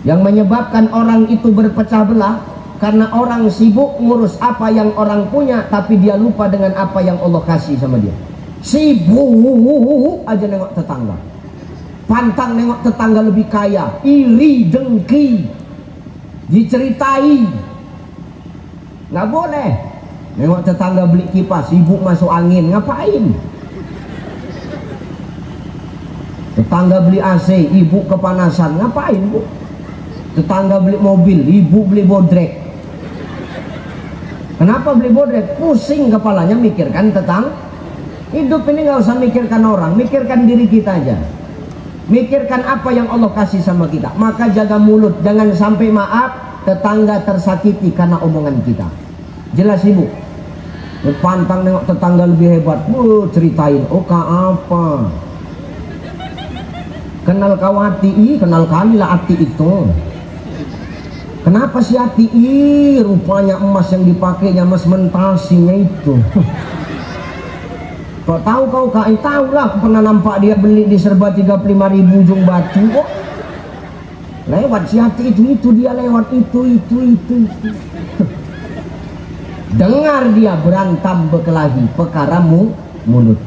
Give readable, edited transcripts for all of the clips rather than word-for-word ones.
Yang menyebabkan orang itu berpecah belah karena orang sibuk ngurus apa yang orang punya, tapi dia lupa dengan apa yang Allah kasih sama dia. Sibuk aja nengok tetangga, pantang nengok tetangga lebih kaya, iri dengki, diceritai. Nggak boleh nengok tetangga beli kipas, sibuk masuk angin, ngapain? Tetangga beli AC, ibu kepanasan, ngapain bu? Tetangga beli mobil, ibu beli bodrek. Kenapa beli bodrek? Pusing kepalanya mikirkan tentang hidup ini. Nggak usah mikirkan orang, mikirkan diri kita aja. Mikirkan apa yang Allah kasih sama kita. Maka jaga mulut, jangan sampai maaf tetangga tersakiti karena omongan kita. Jelas ibu? Pantang nengok tetangga lebih hebat, ceritain, oh apa? Kenal kau hati, kenal kali lah hati itu. Kenapa si hati? Rupanya emas yang dipakainya emas mentasinya itu. Kok tahu kau kak? Tahu lah, pernah nampak dia beli di serba 35.000 ujung batu kok. Lewat si hati itu dia lewat itu. Dengar dia berantem berkelahi perkara mulut.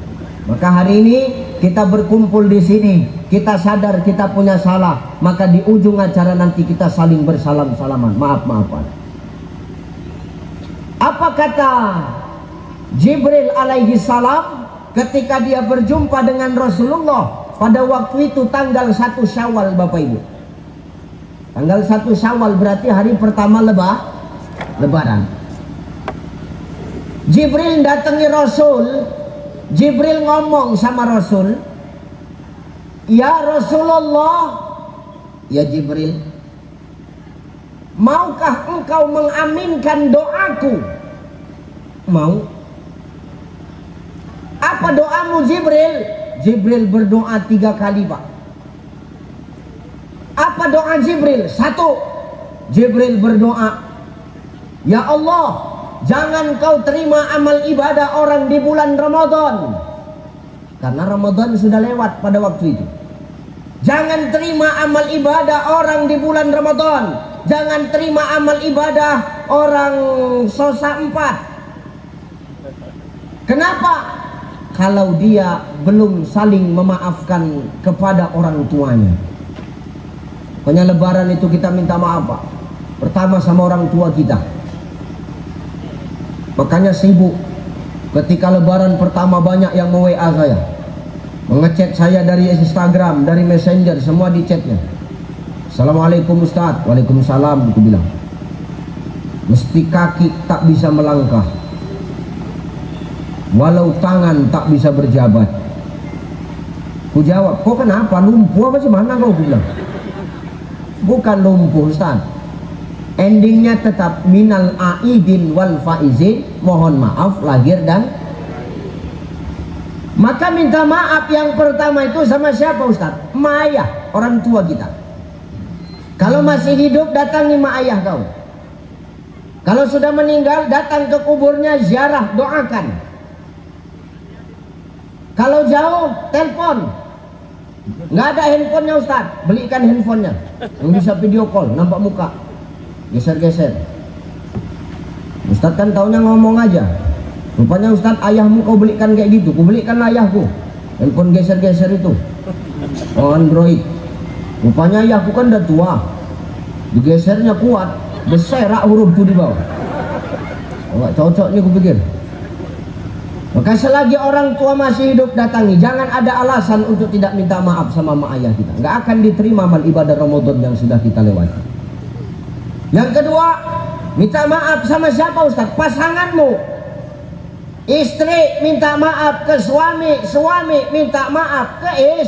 Maka hari ini kita berkumpul di sini, kita sadar kita punya salah, maka di ujung acara nanti kita saling bersalam-salaman, maaf-maafan. Apa kata Jibril alaihi salam ketika dia berjumpa dengan Rasulullah pada waktu itu tanggal 1 Syawal, Bapak Ibu. Tanggal 1 Syawal berarti hari pertama Lebaran. Jibril datangi Rasul. Jibril ngomong sama Rasul, ya Rasulullah, ya Jibril, maukah engkau mengaminkan doaku? Mau. Apa doamu Jibril? Jibril berdoa 3 kali Pak. Apa doa Jibril? 1, Jibril berdoa, ya Allah, jangan kau terima amal ibadah orang di bulan Ramadan, karena Ramadan sudah lewat pada waktu itu. Jangan terima amal ibadah orang di bulan Ramadan. Jangan terima amal ibadah orang Sosa 4. Kenapa? Kalau dia belum saling memaafkan kepada orang tuanya. Pokoknya Lebaran itu kita minta maaf Pak. Pertama sama orang tua kita. Makanya sibuk ketika Lebaran pertama banyak yang WA saya, mengechat saya dari Instagram, dari Messenger, semua di chatnya. Assalamualaikum Ustaz. Waalaikumsalam. Aku bilang, mesti kaki tak bisa melangkah, walau tangan tak bisa berjabat. Ku jawab, kok kenapa? Lumpuh apa sih? Mana kau? Ku bilang, bukan lumpuh Ustaz, endingnya tetap minal aidin wal faizin, mohon maaf lahir dan. Maka minta maaf yang pertama itu sama siapa Ustaz? Ma ayah, orang tua kita. Kalau masih hidup datangi ma ayah kau. Kalau sudah meninggal datang ke kuburnya, ziarah, doakan. Kalau jauh telepon. Nggak ada handphonenya Ustaz, belikan handphonenya yang bisa video call, nampak muka, geser-geser. Ustaz kan taunya ngomong aja. Rupanya Ustaz, ayahmu kau belikan kayak gitu. Ku belikan ayahku handphone geser-geser itu, oh Android. Rupanya ayahku kan udah tua, digesernya kuat, beserak huruf tuh di bawah. Enggak cocok nih ku pikir. Maka selagi orang tua masih hidup datangi, jangan ada alasan untuk tidak minta maaf sama mak ayah kita. Nggak akan diterima amal ibadah Ramadan yang sudah kita lewati. Yang kedua, minta maaf sama siapa Ustaz? Pasanganmu. Istri minta maaf ke suami, suami minta maaf ke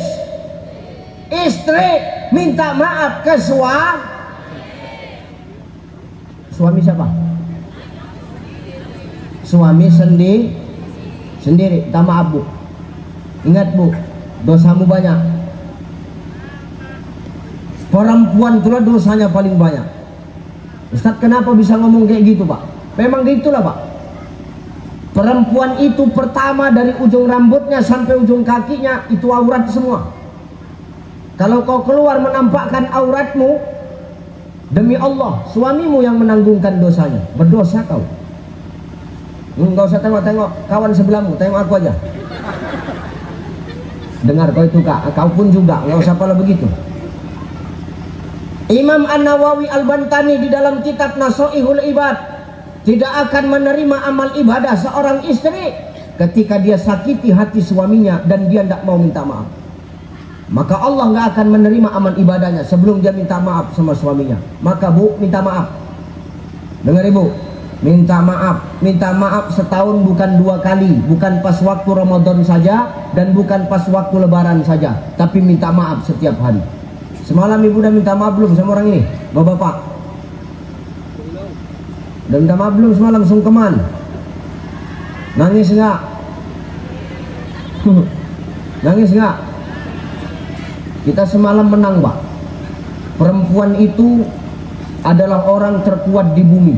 istri minta maaf ke suami siapa? Suami sendiri, minta maaf Bu. Ingat Bu, dosamu banyak. Perempuan itulah dosanya paling banyak. Ustaz kenapa bisa ngomong kayak gitu Pak? Memang gitulah Pak. Perempuan itu pertama dari ujung rambutnya sampai ujung kakinya itu aurat semua. Kalau kau keluar menampakkan auratmu, Demi Allah, suamimu yang menanggungkan dosanya. Berdosa kau. Enggak usah tengok-tengok kawan sebelahmu, tengok aku aja. Dengar kau itu kak, kau pun juga, nggak usah pala begitu. Imam An-Nawawi Al-Bantani di dalam kitab Nasoihul Ibad tidak akan menerima amal ibadah seorang istri ketika dia sakiti hati suaminya dan dia tidak mau minta maaf. Maka Allah nggak akan menerima amal ibadahnya sebelum dia minta maaf sama suaminya. Maka bu, minta maaf. Dengar ibu, minta maaf setahun bukan 2 kali, bukan pas waktu Ramadan saja dan bukan pas waktu Lebaran saja, tapi minta maaf setiap hari. Semalam ibu udah minta maaf belum sama orang ini, bapak-bapak? Udah minta maaf belum semalam sungkeman? Nangis nggak? Nangis nggak? Kita semalam menang, Pak. Perempuan itu adalah orang terkuat di bumi.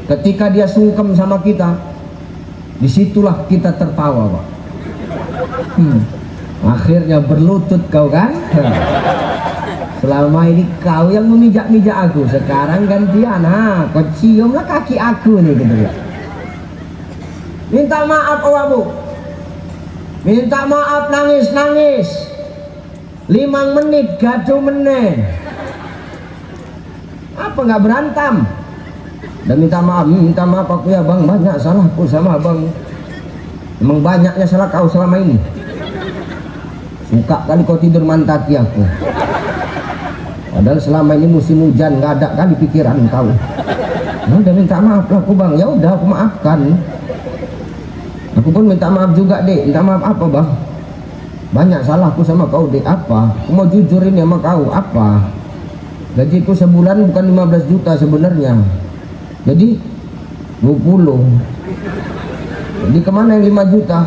Ketika dia sungkem sama kita, disitulah kita tertawa, Pak. Akhirnya berlutut kau kan? Selama ini kau yang memijak-mijak aku, sekarang gantian. Nah, kau ciumlah kaki aku nih, gitu ya. Minta maaf, Bu. Minta maaf, nangis-nangis. 5 menit gaduh meneh. Apa nggak berantem? Dan minta maaf aku ya bang, banyak salahku sama abang. Emang banyaknya salah kau selama ini. Suka kali kau tidur mantaki aku. Padahal selama ini musim hujan nggak ada kali pikiran kau. Ya udah minta maaf lah aku bang. Ya udah aku maafkan. Aku pun minta maaf juga dek. Minta maaf apa bang? Banyak salahku sama kau dek. Apa? Aku mau jujur ini sama kau. Apa? Gajiku sebulan bukan 15 juta sebenarnya. Jadi 20. Jadi kemana yang 5 juta?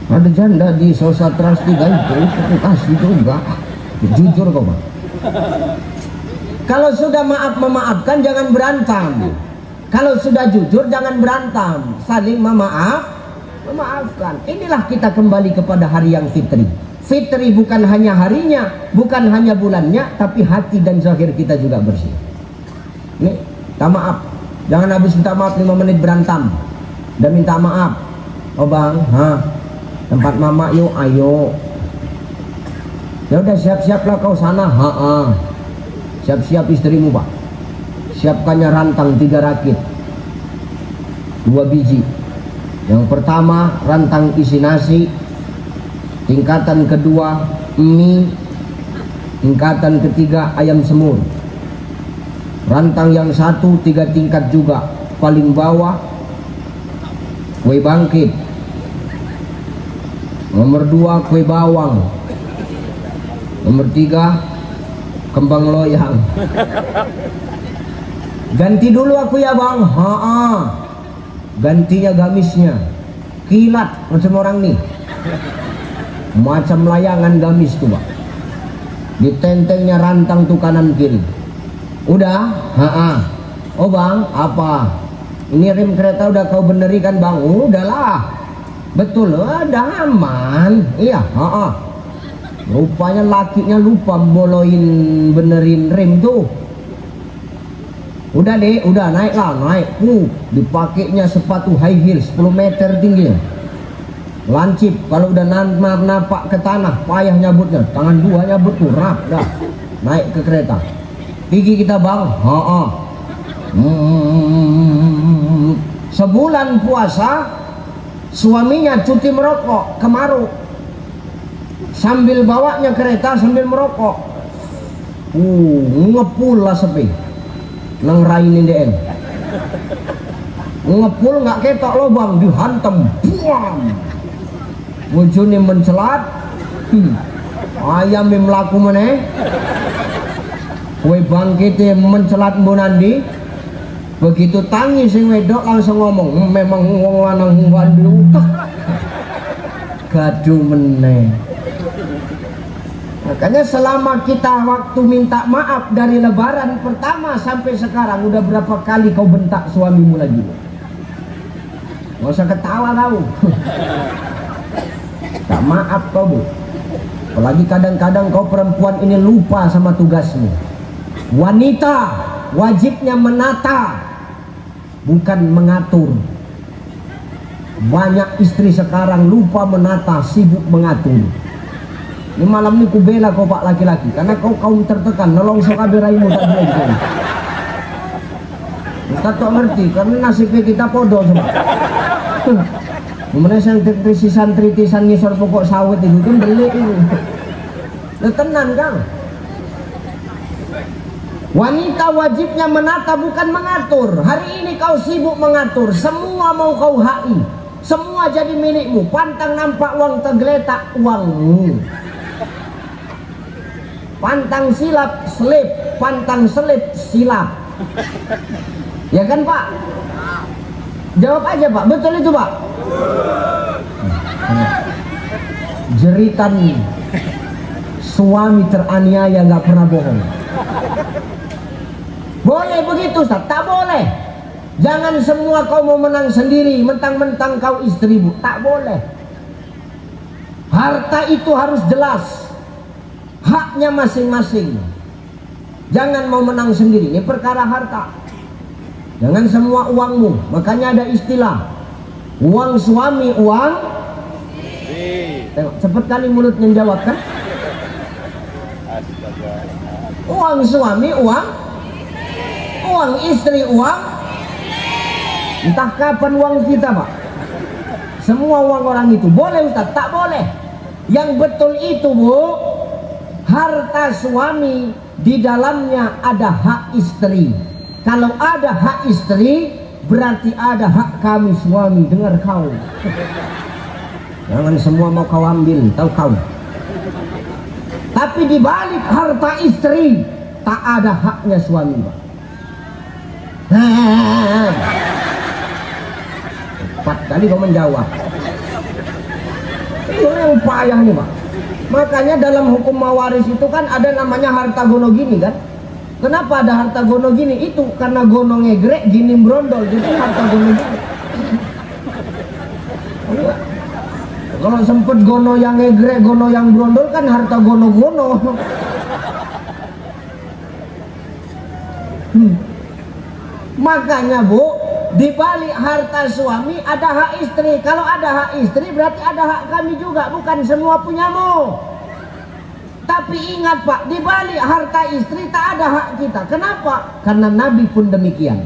Ada janda di Sosa Trans 3 itu. Aku kasih juga. Jujur kau bang. Kalau sudah maaf memaafkan jangan berantem. Kalau sudah jujur jangan berantem. Saling memaafkan. Inilah kita kembali kepada hari yang fitri. Fitri bukan hanya harinya, bukan hanya bulannya, tapi hati dan zahir kita juga bersih. Nih, minta maaf. Jangan habis minta maaf 5 menit berantem. Dan minta maaf. Oh bang, tempat mama yuk, ayo. Ya udah siap-siaplah kau sana. Siap-siap istrimu pak. Siapkannya rantang 3 rakit, 2 biji. Yang pertama rantang isi nasi, tingkatan kedua mie, tingkatan ketiga ayam semur. Rantang yang 1 3 tingkat juga, paling bawah kue bangkit. Nomor 2 kue bawang. Nomor 3 kembang loyang. Ganti dulu aku ya bang. Gantinya gamisnya kilat macam orang nih, macam layangan gamis tuh bang. Ditentengnya rantang tuh kanan kiri. Udah? Oh bang, apa? Ini rem kereta udah kau benerikan bang? Udahlah. Betul, udah aman. Iya, Rupanya lakinya lupa boloin benerin rem tuh. Udah deh, udah naiklah, naik. Dipakainya sepatu high heels 10 meter tinggi. Lancip, kalau udah napak ke tanah, payah nyabutnya. Tangan 2 nyabut tuh, rap dah. Naik ke kereta. Gigi kita bang, Sebulan puasa, suaminya cuti merokok, kemaruk. Sambil bawanya kereta sambil merokok. Ngepul lah sepi. Nang rainin DN. Ngepul nggak ketok lobang, dihantam. Buam. Bojone mencelat. Ayam melaku meneh. Kue bangkite mencelat mbonandi. Begitu tangi sing wedok langsung ngomong, memang wong lanang wandu. Gaduh meneh. Makanya selama kita waktu minta maaf dari lebaran pertama sampai sekarang, udah berapa kali kau bentak suamimu lagi? Nggak usah ketawa kau. Tak maaf kau bu. Apalagi kadang-kadang kau perempuan ini lupa sama tugasmu. Wanita wajibnya menata, bukan mengatur. Banyak istri sekarang lupa menata, sibuk mengatur. Ini malam ini ku bela kau pak laki-laki, karena kau kaum tertekan, nolong sokaberaimu tak boleh gitu. Ustaz tak ngerti, karena nasibnya kita podo semua. Kemudian yang trisisan tritisan ngisor pokok sawit itu kan beli itu. Nah, tenan kan? Wanita wajibnya menata bukan mengatur. Hari ini kau sibuk mengatur, semua mau kau hai, semua jadi milikmu. Pantang nampak uang tergeletak, uangmu. Pantang silap selip, pantang selip silap. Ya kan Pak? Jawab aja Pak, betul itu Pak? Jeritan suami teraniaya nggak pernah bohong. Boleh begitu Ustaz? Tak boleh. Jangan semua kau mau menang sendiri, mentang-mentang kau istrimu. Tak boleh. Harta itu harus jelas, haknya masing-masing. Jangan mau menang sendiri, ini perkara harta. Jangan semua uangmu. Makanya ada istilah uang suami, uang tengok, cepet kali mulutnya jawab kan. Uang suami, uang istri, uang. Entah kapan uang kita Pak. Semua uang orang itu. Boleh Ustaz? Tak boleh. Yang betul itu Bu, harta suami di dalamnya ada hak istri. Kalau ada hak istri, berarti ada hak kami suami. Dengar kau. Jangan semua mau kau ambil, tahu kau. Tapi di balik harta istri tak ada haknya suami Pak. Empat kali kau menjawab. Ini yang payah nih Pak. Makanya dalam hukum mawaris itu kan ada namanya harta gono gini kan. Kenapa ada harta gono gini? Itu karena gono ngegrek, gini brondol, jadi harta gono gini. Kalau sempet gono yang ngegrek, gono yang brondol kan harta gono-gono. Makanya Bu, di balik harta suami ada hak istri. Kalau ada hak istri berarti ada hak kami juga, bukan semua punyamu. Tapi ingat Pak, di balik harta istri tak ada hak kita. Kenapa? Karena Nabi pun demikian.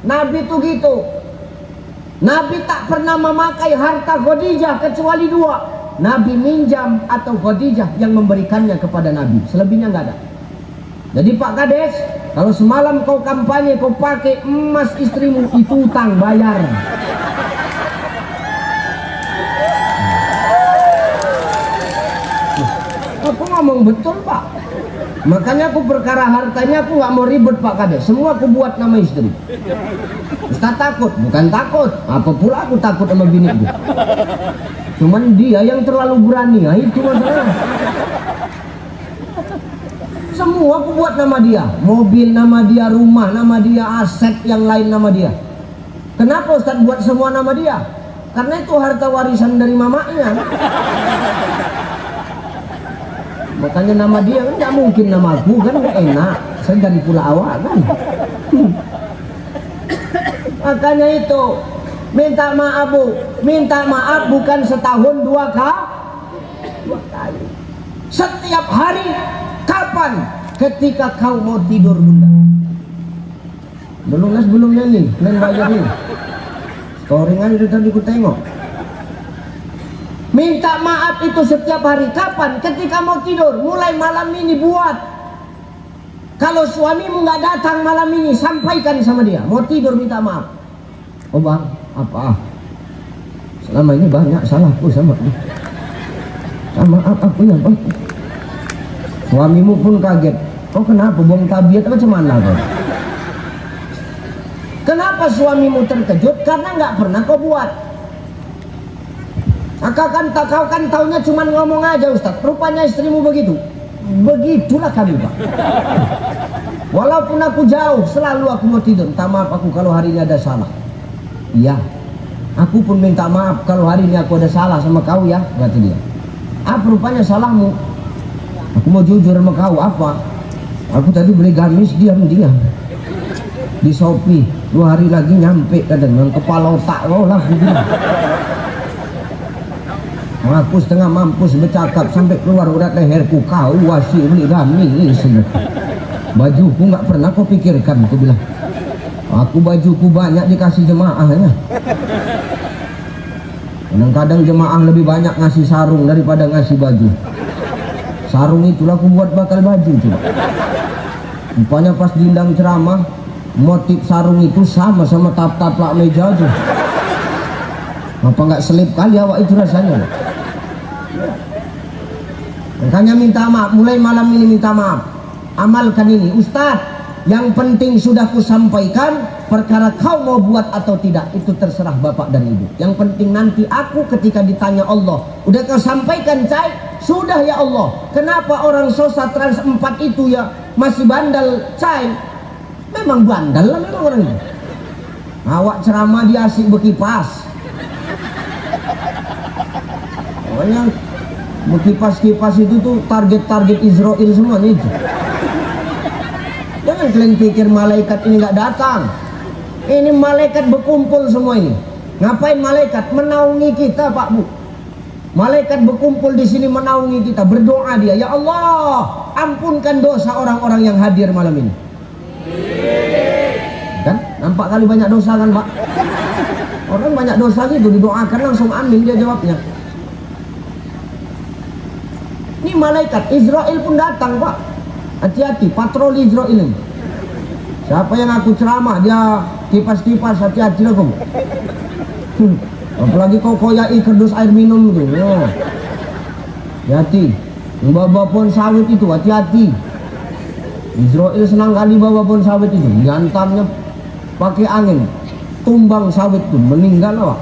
Nabi itu gitu. Nabi tak pernah memakai harta Khadijah kecuali dua. Nabi minjam atau Khadijah yang memberikannya kepada Nabi. Selebihnya nggak ada. Jadi Pak Kades, kalau semalam kau kampanye kau pakai emas istrimu, itu utang, bayar. Aku ngomong betul Pak. Makanya aku perkara hartanya aku nggak mau ribet Pak Kades. Semua aku buat nama istri. Ustaz takut, bukan takut. Apa pula aku takut sama biniku. Cuman dia yang terlalu berani, nah, itu masalah. Semua aku buat nama dia. Mobil nama dia, rumah nama dia, aset yang lain nama dia. Kenapa Ustaz buat semua nama dia? Karena itu harta warisan dari mamanya. Makanya nama dia kan nggak mungkin nama aku kan, nggak enak. Saya dari pula awal kan. Makanya itu minta maaf Bu, minta maaf bukan setahun dua kali. Setiap hari. Kapan? Ketika kau mau tidur Bunda. Belum nyanyi, main bayar nih. Storingan itu tadi ku tengok. Minta maaf itu setiap hari. Kapan? Ketika mau tidur. Mulai malam ini buat. Kalau suamimu nggak datang malam ini, sampaikan sama dia. Mau tidur minta maaf. Oh bang, apa? Selama ini banyak salahku sama dia. Sama aku ya bang. Suamimu pun kaget. Oh kenapa? Buang tabiat apa cuman kau? Kenapa suamimu terkejut? Karena nggak pernah kau buat. Kau kan taunya cuman ngomong aja Ustaz. Rupanya istrimu begitu. Begitulah kami Pak. Walaupun aku jauh, selalu aku mau tidur. Minta maaf aku kalau hari ini ada salah. Iya. Aku pun minta maaf kalau hari ini aku ada salah sama kau ya, berarti dia. Apa rupanya salahmu? Aku mau jujur sama kau, apa? Aku tadi beli gamis diam-diam di Shopee, 2 hari lagi nyampe kadang dengan kepala otak lo lah aku bilang. Aku setengah mampus bercakap sampai keluar urat leherku, kau wasi beli gamis. Bajuku nggak pernah kau pikirkan, aku bilang. Aku bajuku banyak dikasih jemaahnya. Kadang-kadang jemaah lebih banyak ngasih sarung daripada ngasih baju. Sarung itulah aku buat bakal baju coba. Rupanya pas diundang ceramah, motif sarung itu sama tap-tap meja tuh. Apa nggak selip kali awak itu rasanya? Makanya minta maaf, mulai malam ini minta maaf. Amalkan ini, Ustadz. Yang penting sudah kusampaikan, perkara kau mau buat atau tidak itu terserah bapak dan ibu. Yang penting nanti aku ketika ditanya Allah, udah kau sampaikan cai? Sudah ya Allah. Kenapa orang Sosa Trans 4 itu ya masih bandel cai? Memang bandel lah memang orang itu. Awak ceramah dia asik berkipas. Pokoknya berkipas-kipas itu tuh target-target Israel semuanya itu. Jangan kalian pikir malaikat ini nggak datang. Ini malaikat berkumpul semua ini. Ngapain malaikat? Menaungi kita, Pak Bu. Malaikat berkumpul di sini menaungi kita, berdoa dia, ya Allah, ampunkan dosa orang-orang yang hadir malam ini. Kan? Nampak kali banyak dosa kan, Pak? Orang banyak dosa gitu didoakan langsung amin dia jawabnya. Ini malaikat Israel pun datang, Pak. Hati-hati, patroli Israel ini. Siapa yang aku ceramah dia kipas-kipas, hati-hati lah kamu. Apalagi kau koyai kerdus air minum itu. Hati-hati. Bawa pohon sawit itu, hati-hati. Israel senang kali bawa pohon sawit itu. Diantamnya pakai angin, tumbang sawit itu, meninggal loh.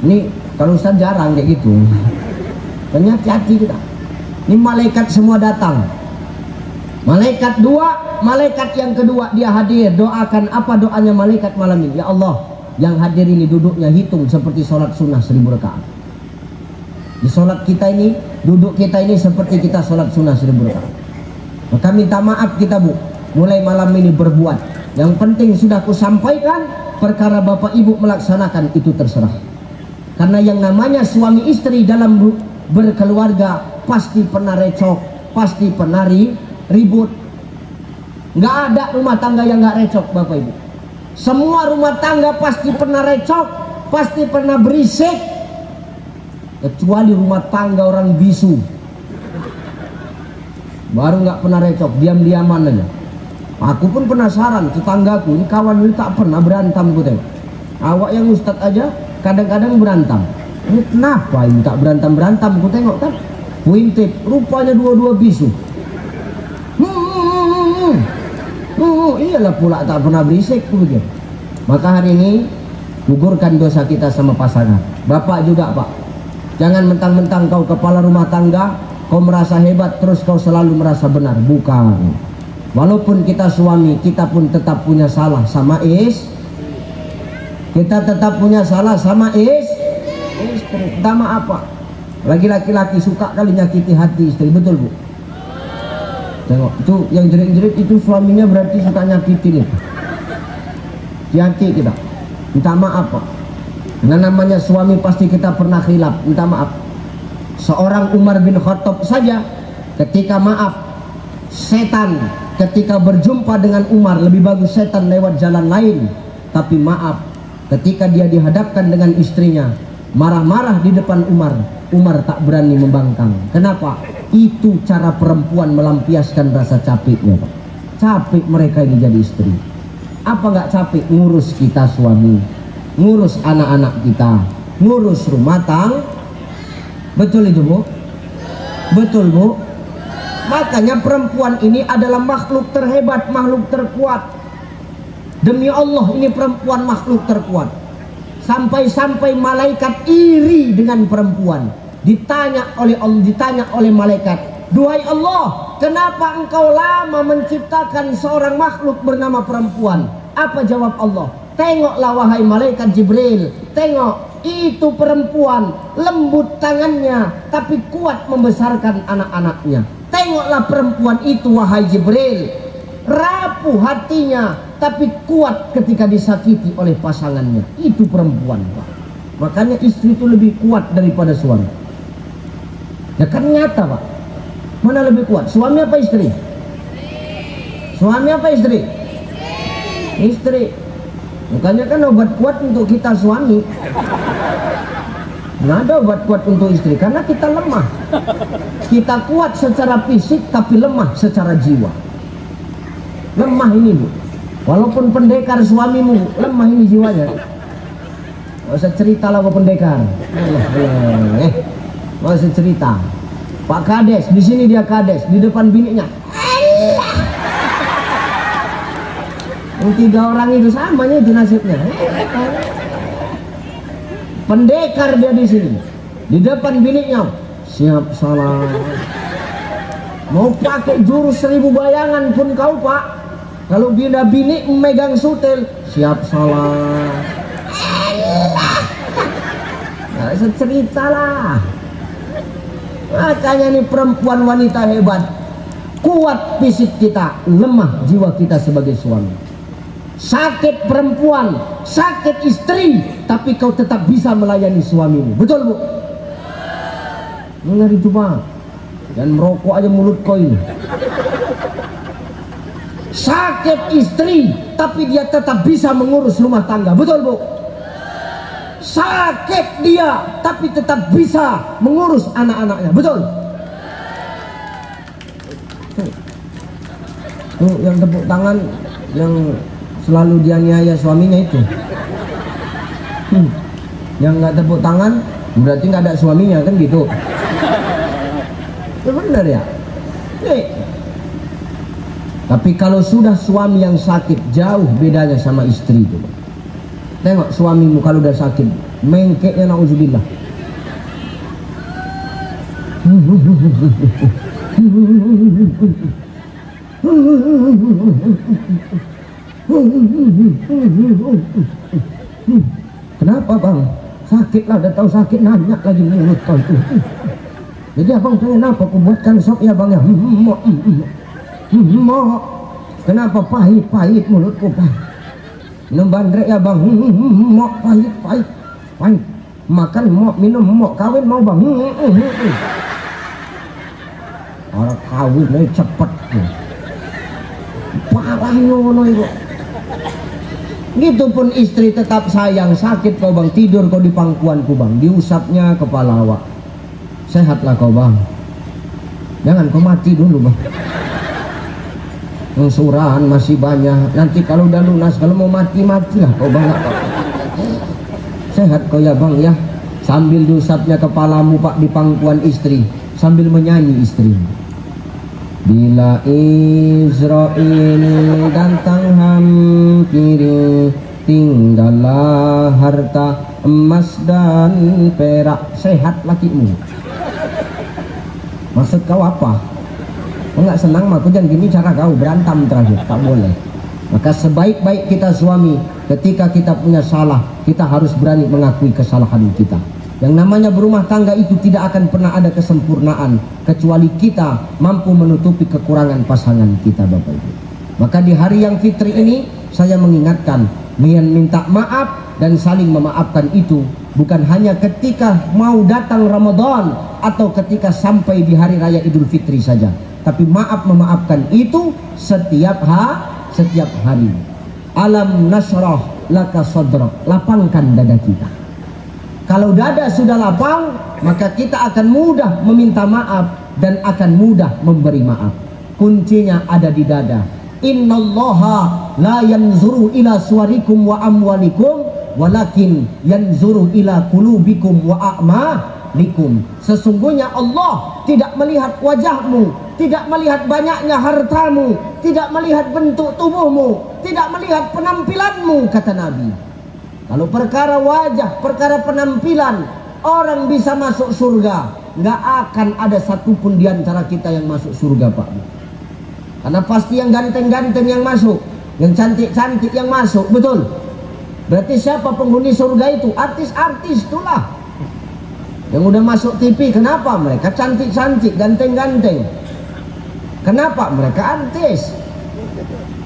Ini kalau Ustaz jarang kayak gitu. Makanya hati-hati kita. Ini malaikat semua datang. Malaikat dua, malaikat yang kedua dia hadir. Doakan apa doanya malaikat malam ini? Ya Allah, yang hadir ini duduknya hitung seperti sholat sunnah 1000 rakaat. Di sholat kita ini, duduk kita ini seperti kita sholat sunnah 1000 rakaat. Maka minta maaf kita Bu, mulai malam ini berbuat. Yang penting sudah kusampaikan, perkara bapak ibu melaksanakan itu terserah. Karena yang namanya suami istri dalam berkeluarga pasti pernah recok, pasti pernah ribut. Nggak ada rumah tangga yang nggak recok bapak ibu. Semua rumah tangga pasti pernah recok, pasti pernah berisik, kecuali rumah tangga orang bisu baru nggak pernah recok, diam-diaman aja. Aku pun penasaran, tetanggaku ini kawan ini tak pernah berantem. Ku tengok awak yang ustad aja kadang-kadang berantem. Ini kenapa ini tak berantem? Ku tengok kan kuintip, rupanya dua-dua bisu. Iyalah pula tak pernah berisik begitu. Maka hari ini gugurkan dosa kita sama pasangan. Bapak juga Pak, jangan mentang-mentang kau kepala rumah tangga, kau merasa hebat terus kau selalu merasa benar. Bukan. Walaupun kita suami, kita pun tetap punya salah sama kita tetap punya salah sama istri. Pertama apa? Lagi laki-laki suka kali nyakiti hati istri, betul Bu? Tengok, itu yang jerit-jerit itu suaminya berarti suka nyakitin itu. Hati-hati kita, minta maaf Pak. Nah namanya suami pasti kita pernah khilaf, minta maaf. Seorang Umar bin Khattab saja ketika maaf, setan ketika berjumpa dengan Umar, lebih bagus setan lewat jalan lain. Tapi maaf, ketika dia dihadapkan dengan istrinya, marah-marah di depan Umar, Umar tak berani membangkang. Kenapa? Itu cara perempuan melampiaskan rasa capeknya Pak. Capek mereka ini jadi istri. Apa nggak capek ngurus kita suami, ngurus anak-anak kita, ngurus rumah tangga? Betul itu Bu? Betul Bu? Makanya perempuan ini adalah makhluk terhebat, makhluk terkuat. Demi Allah ini perempuan makhluk terkuat. Sampai-sampai malaikat iri dengan perempuan. Ditanya oleh malaikat, duhai Allah, kenapa engkau lama menciptakan seorang makhluk bernama perempuan? Apa jawab Allah? Tengoklah wahai malaikat Jibril, tengok Itu perempuan lembut tangannya tapi kuat membesarkan anak-anaknya. Tengoklah perempuan itu wahai Jibril, rapuh hatinya tapi kuat ketika disakiti oleh pasangannya. Itu perempuan, Pak. Makanya istri itu lebih kuat daripada suami. Ya kan nyata, Pak. Mana lebih kuat, suami apa istri? Suami apa istri? Istri. Makanya kan obat kuat untuk kita suami, nggak ada obat kuat untuk istri, karena kita lemah. Kita kuat secara fisik tapi lemah secara jiwa. Lemah ini, Bu. Walaupun pendekar suamimu, lemah ini jiwanya. Nggak usah cerita lah Pak pendekar. Nggak usah cerita. Pak Kades, di sini dia Kades, di depan bininya. Yang 3 orang itu samanya itu nasibnya. Pendekar dia di sini, di depan bininya siap salah. Mau pakai jurus 1000 bayangan pun kau, Pak. Kalau bini memegang sutil, siap salah. Nggak usah cerita lah. Makanya nih perempuan wanita hebat, kuat fisik kita, lemah jiwa kita sebagai suami. Sakit perempuan, sakit istri, tapi kau tetap bisa melayani suamimu. Betul, Bu? Dengar itu, Pak. Dan merokok aja mulut kau ini. Sakit istri, tapi dia tetap bisa mengurus rumah tangga. Betul, Bu? Sakit dia, tapi tetap bisa mengurus anak-anaknya. Betul? Tuh, yang tepuk tangan, yang selalu dianiaya suaminya itu. Yang nggak tepuk tangan berarti nggak ada suaminya, kan gitu. Ya benar ya. Tapi kalau sudah suami yang sakit, jauh bedanya sama istri itu. Tengok suamimu kalau udah sakit, mengkeknya na'udzubillah. Kenapa, Bang? Sakit lah, udah tahu sakit nanya lagi mulut kau itu. Jadi abang pengen apa? Aku buatkan sop ya, Bang ya. Kenapa pahit mulutku, Bang? Minum bandrek ya, Bang. Pahit. Makan minum kawin mau, Bang. Orang kawin ini cepet. Parah ngono itu. Gitu pun istri tetap sayang. Sakit kau, Bang, tidur kau di pangkuanku, Bang, diusapnya kepala awak. Sehatlah kau, Bang. Jangan kau mati dulu, Bang. Surahan masih banyak. Nanti kalau udah lunas, kalau mau matilah kau, Bang. Sehat kau ya, Bang ya. Sambil diusapnya kepalamu, Pak, di pangkuan istri, sambil menyanyi istri. Bila Israel datang hampiri, tinggallah harta emas dan perak. Sehat lakimu. Maksud kau apa? Kau nggak senang mah, aku jangan gini cara kau berantem terakhir, tak boleh. Maka sebaik-baik kita suami, ketika kita punya salah, kita harus berani mengakui kesalahan kita. Yang namanya berumah tangga itu tidak akan pernah ada kesempurnaan kecuali kita mampu menutupi kekurangan pasangan kita, Bapak Ibu. Maka di hari yang fitri ini saya mengingatkan, minta maaf dan saling memaafkan itu bukan hanya ketika mau datang Ramadan atau ketika sampai di hari raya Idul Fitri saja, tapi memaafkan itu setiap hari. Alam nasrah laka sadrak, lapangkan dada kita. Kalau dada sudah lapang, maka kita akan mudah meminta maaf dan akan mudah memberi maaf. Kuncinya ada di dada. Innallaha la yanzuru ila suwarikum wa amwalikum, walakin yanzuru ila qulubikum wa a'malikum. Sesungguhnya Allah tidak melihat wajahmu, tidak melihat banyaknya hartamu, tidak melihat bentuk tubuhmu, tidak melihat penampilanmu, kata Nabi. Kalau perkara wajah, perkara penampilan, orang bisa masuk surga, nggak akan ada satupun di antara kita yang masuk surga, Pak. Karena pasti yang ganteng-ganteng yang masuk, yang cantik-cantik yang masuk, betul. Berarti siapa penghuni surga itu? Artis-artis itulah yang udah masuk TV. Kenapa? Mereka cantik-cantik, ganteng-ganteng. Kenapa? Mereka artis.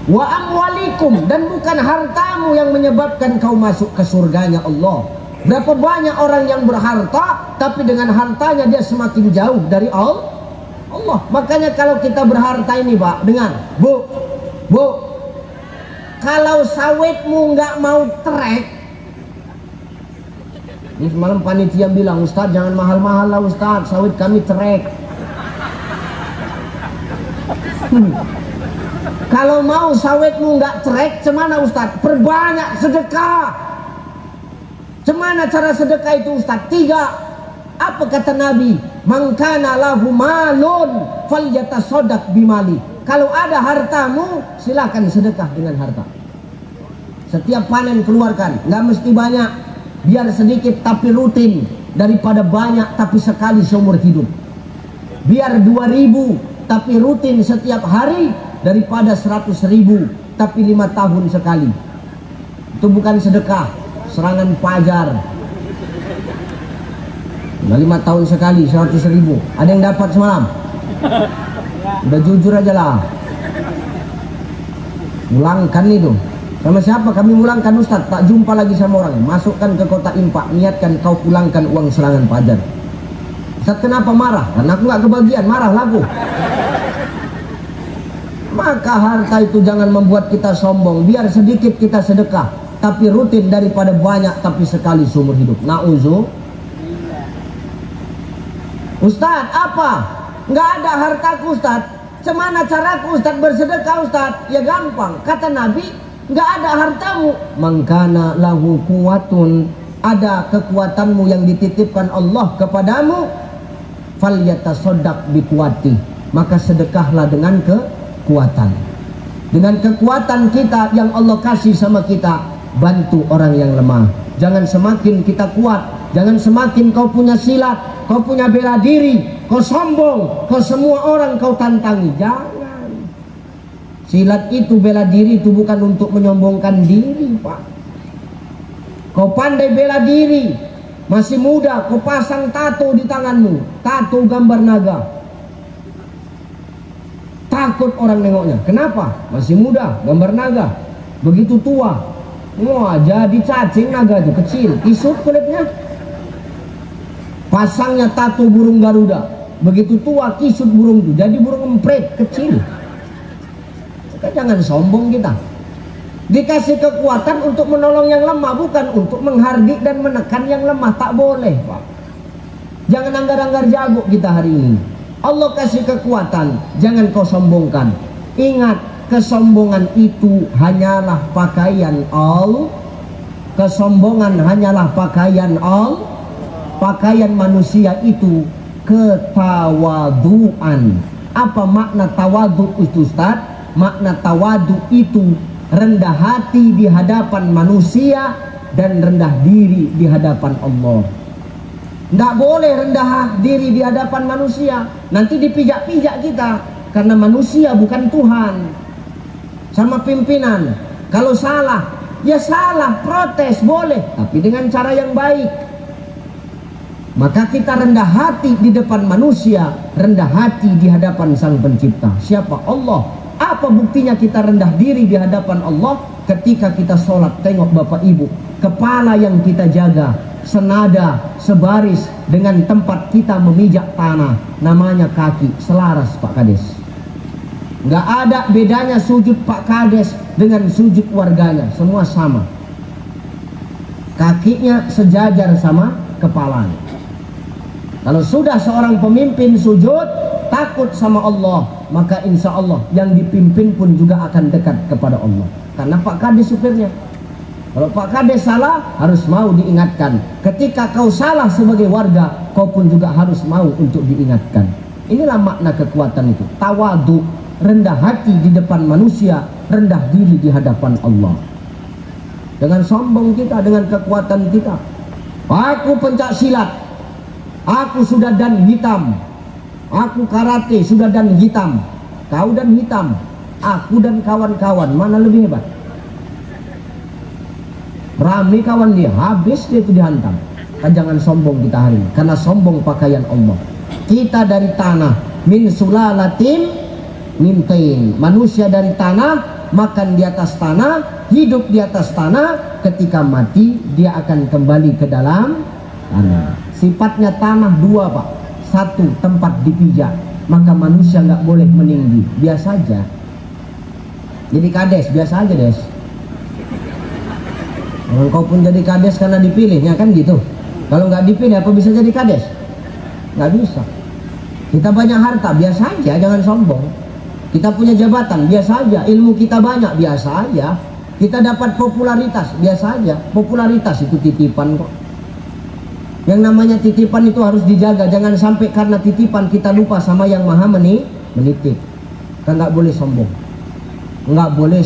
Wa amwalikum, dan bukan hartamu yang menyebabkan kau masuk ke surganya Allah. Berapa banyak orang yang berharta tapi dengan hartanya dia semakin jauh dari Allah. Makanya kalau kita berharta ini, Pak, dengar, Bu, kalau sawitmu nggak mau trek, ini semalam panitia bilang, Ustadz jangan mahal-mahal lah Ustadz, sawit kami trek. Kalau mau sawitmu nggak trek, cemana Ustadz? Perbanyak sedekah. Cemana cara sedekah itu Ustadz? 3. Apa kata Nabi? Man kana lahu malun falyatasaddaq bimali. Kalau ada hartamu, silakan sedekah dengan harta. Setiap panen keluarkan, nggak mesti banyak, biar sedikit tapi rutin, daripada banyak tapi sekali seumur hidup. Biar 2.000 tapi rutin setiap hari, daripada 100.000 tapi 5 tahun sekali. Itu bukan sedekah, serangan pajar. Udah 5 tahun sekali 100.000. Ada yang dapat semalam? Udah jujur aja lah. Ulangkan itu. Sama siapa kami ulangkan Ustaz? Tak jumpa lagi sama orang. Masukkan ke kotak infak, niatkan kau pulangkan uang serangan pajar. Ustaz kenapa marah? Karena aku gak kebagian, marah lagu. Maka harta itu jangan membuat kita sombong. Biar sedikit kita sedekah, tapi rutin daripada banyak tapi sekali seumur hidup. Na'udzu. Ustaz apa? Nggak ada hartaku Ustaz. Cemana caraku Ustaz bersedekah Ustaz? Ya gampang. Kata Nabi, nggak ada hartamu. Mangkana lahu kuwatun, ada kekuatanmu yang dititipkan Allah kepadamu, falyatasaddaq biquwati, maka sedekahlah dengan kekuatan. Dengan kekuatan kita yang Allah kasih sama kita, bantu orang yang lemah. Jangan semakin kita kuat, jangan semakin kau punya silat, kau punya bela diri, kau sombong, kau semua orang kau tantangi. Jangan. Silat itu, bela diri itu bukan untuk menyombongkan diri, Pak. Kau pandai bela diri, masih muda, kau pasang tato di tanganmu, tato gambar naga. Takut orang nengoknya. Kenapa? Masih muda, gambar naga. Begitu tua, wah jadi cacing naga itu kecil, kisut kulitnya. Pasangnya tato burung Garuda. Begitu tua, kisut burung itu, jadi burung empret kecil. Maka jangan sombong kita. Dikasih kekuatan untuk menolong yang lemah, bukan untuk menghardik dan menekan yang lemah. Tak boleh, Pak. Jangan anggar-anggar jago kita hari ini. Allah kasih kekuatan, jangan kau sombongkan. Ingat, kesombongan itu hanyalah pakaian Allah. Kesombongan hanyalah pakaian Allah. Pakaian manusia itu ketawaduan. Apa makna tawadu itu Ustaz? Makna tawadu itu rendah hati di hadapan manusia dan rendah diri di hadapan Allah. Tidak boleh rendah diri di hadapan manusia, nanti dipijak-pijak kita. Karena manusia bukan Tuhan. Sama pimpinan, kalau salah, ya salah, protes boleh, tapi dengan cara yang baik. Maka kita rendah hati di depan manusia, rendah hati di hadapan Sang Pencipta. Siapa? Allah. Apa buktinya kita rendah diri di hadapan Allah? Ketika kita sholat, tengok Bapak Ibu, kepala yang kita jaga senada, sebaris dengan tempat kita memijak tanah, namanya kaki, selaras Pak Kades. Nggak ada bedanya sujud Pak Kades dengan sujud warganya, semua sama. Kakinya sejajar sama kepalanya. Kalau sudah seorang pemimpin sujud, takut sama Allah, maka insya Allah yang dipimpin pun juga akan dekat kepada Allah. Karena Pak Kades supirnya. Kalau Pak Kades salah, harus mau diingatkan. Ketika kau salah sebagai warga, kau pun juga harus mau untuk diingatkan. Inilah makna kekuatan itu. Tawadu, rendah hati di depan manusia, rendah diri di hadapan Allah. Dengan sombong kita, dengan kekuatan kita. Aku pencak silat, aku sudah dan hitam. Aku karate sudah dan hitam. Kau dan hitam. Aku dan kawan-kawan, mana lebih hebat? Kami kawan dia, habis dia itu dihantam. Kan jangan sombong kita hari ini, karena sombong pakaian Allah. Kita dari tanah, min sulalatim min tin. Manusia dari tanah, makan di atas tanah, hidup di atas tanah. Ketika mati dia akan kembali ke dalam tanah. Sifatnya tanah dua, Pak. Satu, tempat dipijak, maka manusia nggak boleh meninggi, biasa aja. Jadi kades, biasa aja des. Kalau kau pun jadi kades karena dipilihnya kan gitu. Kalau nggak dipilih apa bisa jadi kades? Nggak bisa. Kita banyak harta, biasa aja, jangan sombong. Kita punya jabatan, biasa aja. Ilmu kita banyak, biasa aja. Kita dapat popularitas, biasa aja. Popularitas itu titipan kok. Yang namanya titipan itu harus dijaga. Jangan sampai karena titipan kita lupa sama yang maha menitip. Kita nggak boleh sombong. Nggak boleh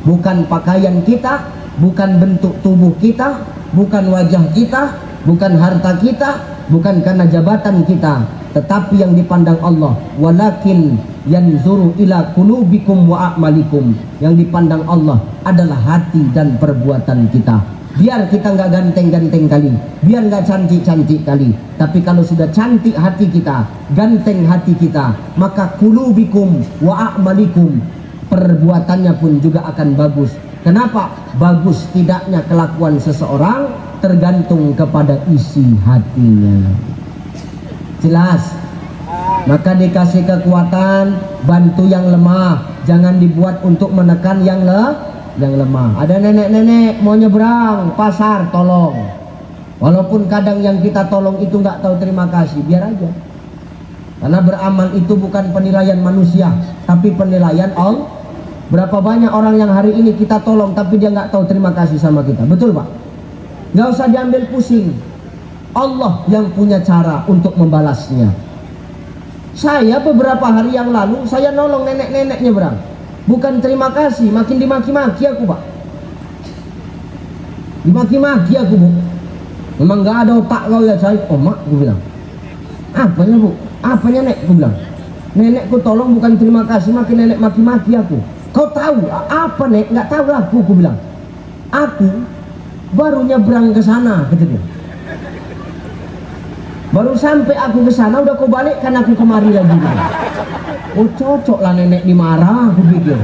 bukan pakaian kita, bukan bentuk tubuh kita, bukan wajah kita, bukan harta kita, bukan karena jabatan kita, tetapi yang dipandang Allah, walakin yanzuru ila qulubikum wa a'malikum. Yang dipandang Allah adalah hati dan perbuatan kita. Biar kita nggak ganteng-ganteng kali, biar nggak cantik-cantik kali, tapi kalau sudah cantik hati kita, ganteng hati kita, maka qulubikum wa a'malikum, perbuatannya pun juga akan bagus. Kenapa? Bagus tidaknya kelakuan seseorang tergantung kepada isi hatinya. Jelas? Maka dikasih kekuatan, bantu yang lemah, jangan dibuat untuk menekan yang lemah. Ada nenek-nenek mau nyebrang pasar, tolong. Walaupun kadang yang kita tolong itu nggak tahu terima kasih, biar aja. Karena beramal itu bukan penilaian manusia, tapi penilaian Allah. Berapa banyak orang yang hari ini kita tolong tapi dia nggak tahu terima kasih sama kita, betul Pak? Nggak usah diambil pusing, Allah yang punya cara untuk membalasnya. Saya beberapa hari yang lalu saya nolong nenek-nenek nyebrang, bukan terima kasih, makin dimaki-maki aku Pak. Dimaki-maki aku Bu. Memang nggak ada otak kau ya saya. Oh mak, aku bilang. Apanya Bu? Apanya nek? Aku bilang. Nenekku tolong bukan terima kasih, makin nenek maki-maki aku. Kau tahu apa nek? Nggak tahu aku bilang. Aku baru nyebrang ke sana, gitu. Baru sampai aku ke sana udah kau balikkan aku kemari lagi. Gitu. Oh cocok lah nenek dimarah, aku pikir.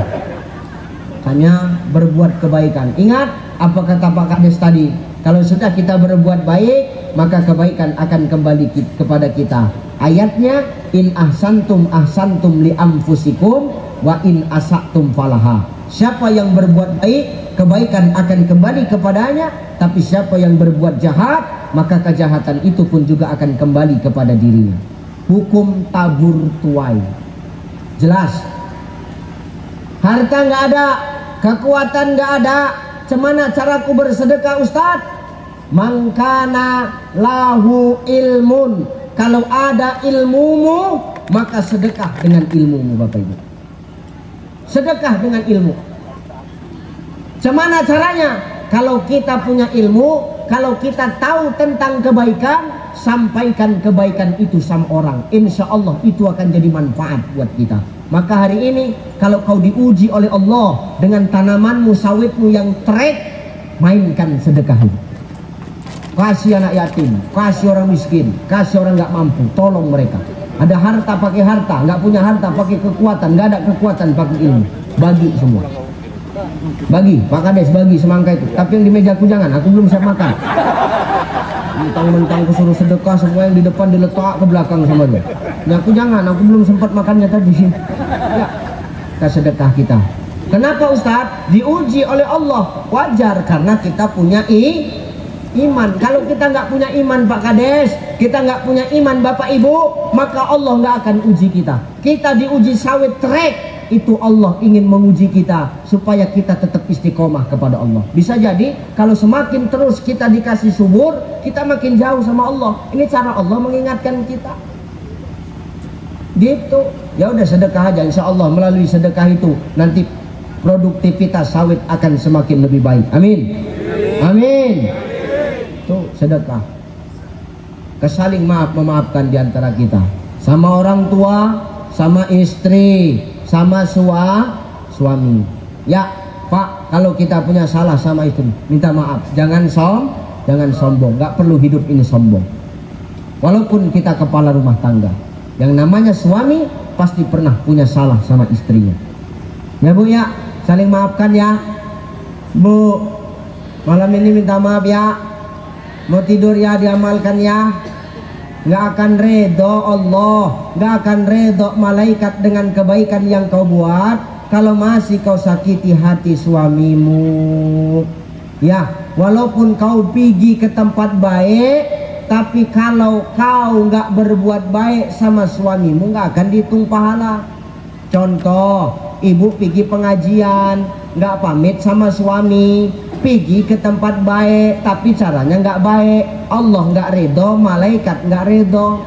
Hanya berbuat kebaikan. Ingat apa kata Pak Kades tadi? Kalau sudah kita berbuat baik, maka kebaikan akan kembali kepada kita. Ayatnya, in ahsantum ahsantum li anfusikum wa in asaktum falaha. Siapa yang berbuat baik, kebaikan akan kembali kepadanya. Tapi siapa yang berbuat jahat, maka kejahatan itu pun juga akan kembali kepada dirinya. Hukum tabur tuai. Jelas. Harta nggak ada, kekuatan nggak ada. Cemana caraku bersedekah Ustaz? Mangkana lahu ilmun. Kalau ada ilmumu, maka sedekah dengan ilmumu Bapak Ibu. Sedekah dengan ilmu. Cemana caranya? Kalau kita punya ilmu, kalau kita tahu tentang kebaikan, sampaikan kebaikan itu sama orang. Insya Allah itu akan jadi manfaat buat kita. Maka hari ini kalau kau diuji oleh Allah dengan tanamanmu, sawitmu yang trek, mainkan sedekah itu. Kasih anak yatim, kasih orang miskin, kasih orang nggak mampu, tolong mereka. Ada harta pakai harta, nggak punya harta pakai kekuatan, nggak ada kekuatan pakai ilmu. Bagi semua. Bagi, Pak Kades bagi semangka itu. Tapi yang di mejaku jangan, aku belum siap makan. Mentang-mentang aku suruh sedekah, semua yang di depan diletak ke belakang sama dia. Nah, aku jangan, aku belum sempat makannya tadi. Ya, kita sedekah kita. Kenapa Ustadz? Diuji oleh Allah. Wajar karena kita punya iman. Kalau kita nggak punya iman Pak Kades, kita nggak punya iman Bapak Ibu, maka Allah nggak akan uji kita. Kita diuji sawit trek. Itu Allah ingin menguji kita supaya kita tetap istiqomah kepada Allah. Bisa jadi kalau semakin terus kita dikasih subur, kita makin jauh sama Allah. Ini cara Allah mengingatkan kita. Gitu. Ya udah sedekah aja, insya Allah melalui sedekah itu nanti produktivitas sawit akan semakin lebih baik. Amin. Amin. Tuh sedekah. Kesaling maaf memaafkan di antara kita. Sama orang tua, sama istri, sama suami. Ya Pak, kalau kita punya salah sama istri, minta maaf. Jangan sombong. Nggak perlu hidup ini sombong. Walaupun kita kepala rumah tangga, yang namanya suami pasti pernah punya salah sama istrinya. Ya Bu ya, saling maafkan ya. Bu, malam ini minta maaf ya. Mau tidur ya, diamalkan ya. Nggak akan redho Allah, nggak akan redho malaikat dengan kebaikan yang kau buat kalau masih kau sakiti hati suamimu. Ya, walaupun kau pergi ke tempat baik, tapi kalau kau nggak berbuat baik sama suamimu, nggak akan dihitung pahala. Contoh, ibu pergi pengajian, nggak pamit sama suami, pergi ke tempat baik, tapi caranya nggak baik. Allah nggak ridho, malaikat nggak ridho.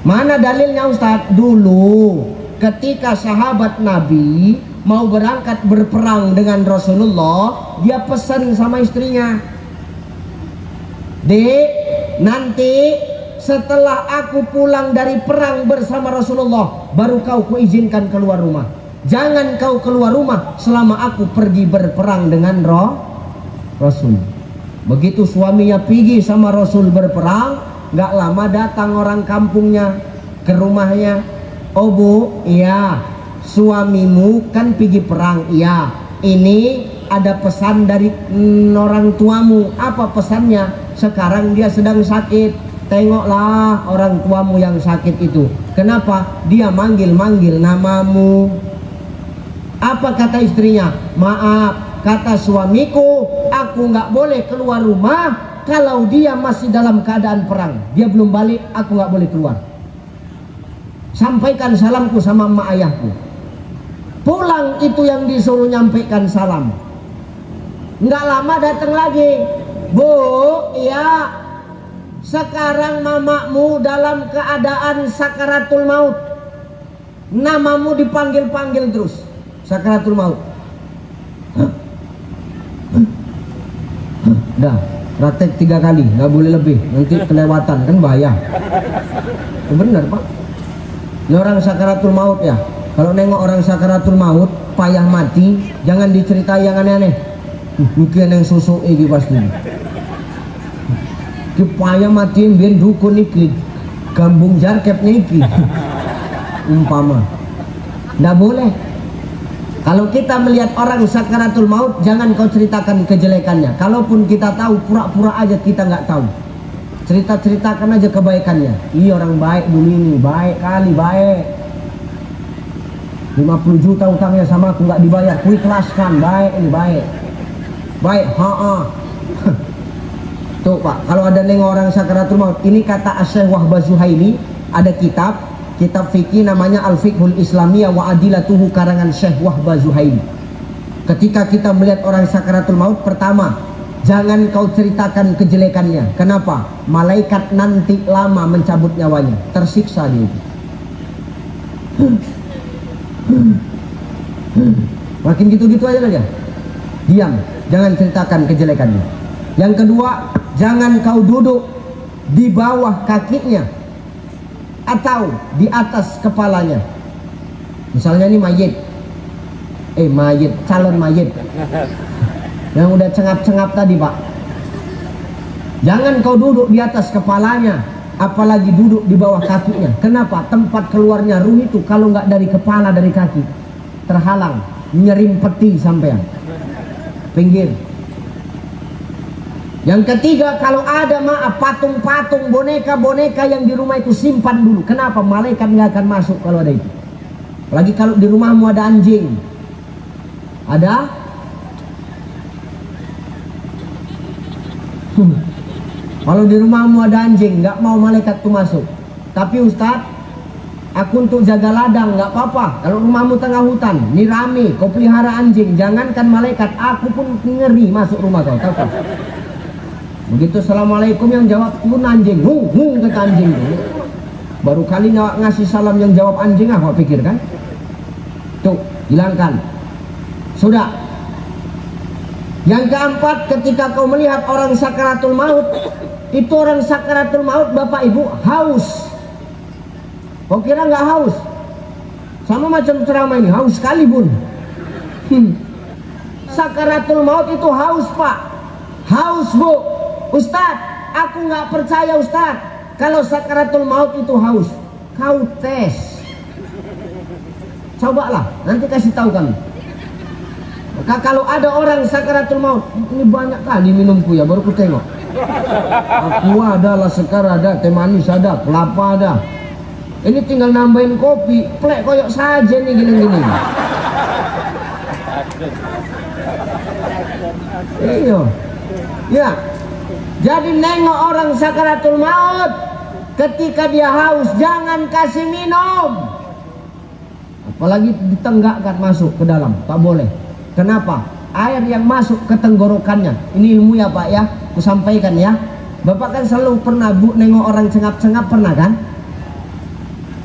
Mana dalilnya Ustadz? Dulu ketika sahabat Nabi mau berangkat berperang dengan Rasulullah, dia pesan sama istrinya, Dek, nanti setelah aku pulang dari perang bersama Rasulullah, baru kau kuizinkan keluar rumah. Jangan kau keluar rumah selama aku pergi berperang dengan Rasul. Begitu suaminya pergi sama Rasul berperang, gak lama datang orang kampungnya ke rumahnya. Oh Bu, iya, suamimu kan pergi perang, iya. Ini ada pesan dari orang tuamu. Apa pesannya? Sekarang dia sedang sakit. Tengoklah orang tuamu yang sakit itu. Kenapa? Dia manggil-manggil namamu. Apa kata istrinya? Maaf, kata suamiku, aku nggak boleh keluar rumah kalau dia masih dalam keadaan perang. Dia belum balik, aku nggak boleh keluar. Sampaikan salamku sama emak ayahku. Pulang itu yang disuruh nyampaikan salam. Nggak lama datang lagi. Bu, iya, sekarang mamamu dalam keadaan sakaratul maut. Namamu dipanggil-panggil terus. Sakaratul maut. Dah, praktek 3 kali, nggak boleh lebih. Nanti kelewatan, kan bahaya. Benar Pak. Ini orang sakaratul maut ya. Kalau nengok orang sakaratul maut, payah mati, jangan diceritai yang aneh-aneh. Mungkin yang susuk ini pasti. Payah mati biar dukun iki, gambung jarkep niki. Umpama. Nggak boleh. Kalau kita melihat orang sakaratul maut, jangan kau ceritakan kejelekannya. Kalaupun kita tahu, pura-pura aja kita nggak tahu. Ceritakan aja kebaikannya. Iya orang baik dulu ini, baik kali, baik. 50 juta utangnya sama aku nggak dibayar, ku ikhlaskan, baik ini, baik. Baik, Tuh Pak, kalau ada nengok orang sakaratul maut, ini kata Asy-Syaikh Wahbah Zuhaili, ada kitab fikih namanya Al-Fiqhul Islamiyah wa Adilatuhu karangan Syekh Wahbah Zuhaili. Ketika kita melihat orang sakaratul maut, pertama, jangan kau ceritakan kejelekannya. Kenapa? Malaikat nanti lama mencabut nyawanya, tersiksa dia. Makin gitu-gitu aja ya. Diam, jangan ceritakan kejelekannya. Yang kedua, jangan kau duduk di bawah kakinya atau di atas kepalanya. Misalnya ini mayit, calon mayit yang udah cengap-cengap tadi Pak. Jangan kau duduk di atas kepalanya, apalagi duduk di bawah kakinya. Kenapa? Tempat keluarnya ruh itu kalau nggak dari kepala, dari kaki, terhalang, nyerimpeti sampean. Pinggir. Yang ketiga, kalau ada patung-patung, boneka-boneka yang di rumah itu simpan dulu. Kenapa? Malaikat nggak akan masuk kalau ada itu. Apalagi kalau di rumahmu ada anjing, ada kalau di rumahmu ada anjing, nggak mau malaikat tuh masuk. Tapi Ustadz, aku untuk jaga ladang nggak apa-apa. Kalau rumahmu tengah hutan, ini rame, kau pelihara anjing, jangankan malaikat, aku pun ngeri masuk rumah kau. Tahu kan? Begitu assalamualaikum yang jawab pun anjing, kata anjing. Baru kali ngasih salam yang jawab anjing, apa pikir kan? Tuh, hilangkan. Sudah. Yang keempat, ketika kau melihat orang sakaratul maut, itu orang sakaratul maut Bapak Ibu haus. Kau kira nggak haus? Sama macam ceramah ini, haus sekali Bun. Sakaratul maut itu haus, Pak. Haus, Bu. Ustaz, aku nggak percaya, Ustaz, kalau sakaratul maut itu haus. Kau tes. Cobalah, nanti kasih tahu kami. Maka kalau ada orang sakaratul maut, ini banyak kali minumku ya, baru ku tengok. Aku ada, lasekar ada, teh manis ada, kelapa ada. Ini tinggal nambahin kopi, plek koyok saja nih gini-gini. Iya. Ya. Jadi nengok orang sakaratul maut, ketika dia haus jangan kasih minum. Apalagi ditenggakkan masuk ke dalam, tak boleh. Kenapa? Air yang masuk ke tenggorokannya. Ini ilmu ya Pak ya, aku sampaikan ya. Bapak kan selalu pernah Bu nengok orang cengap-cengap, pernah kan?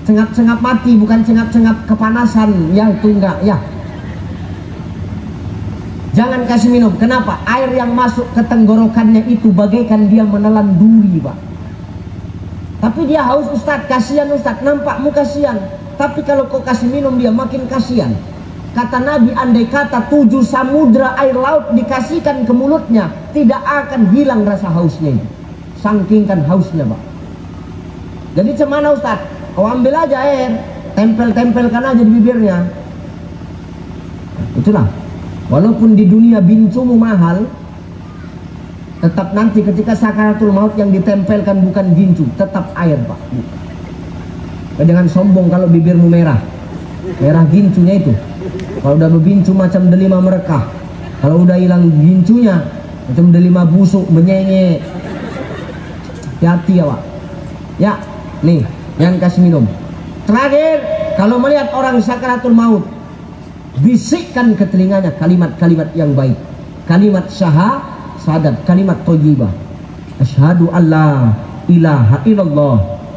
Cengap-cengap mati, bukan cengap-cengap kepanasan, ya itu enggak ya. Jangan kasih minum. Kenapa? Air yang masuk ke tenggorokannya itu bagaikan dia menelan duri, Pak. Tapi dia haus, Ustaz, kasihan Ustaz, nampakmu kasihan. Tapi kalau kau kasih minum dia makin kasihan. Kata Nabi, andai kata 7 samudra air laut dikasihkan ke mulutnya, tidak akan hilang rasa hausnya itu. Saking kan hausnya, Pak. Jadi cemana Ustaz? Kau ambil aja air, tempel-tempelkan aja di bibirnya. Itulah. Walaupun di dunia bincumu mahal, tetap nanti ketika sakaratul maut yang ditempelkan bukan gincu, tetap air, Pak. Jangan sombong kalau bibirmu merah. Merah gincunya itu. Kalau udah berbincu macam delima merekah. Kalau udah hilang gincunya macam delima busuk menyenge. Hati-hati ya, Pak. Ya, nih, yang kasih minum. Terakhir, kalau melihat orang sakaratul maut, bisikkan ke telinganya kalimat-kalimat yang baik. Kalimat syahadat, kalimat thayyibah. Asyhadu alla ilaha illallah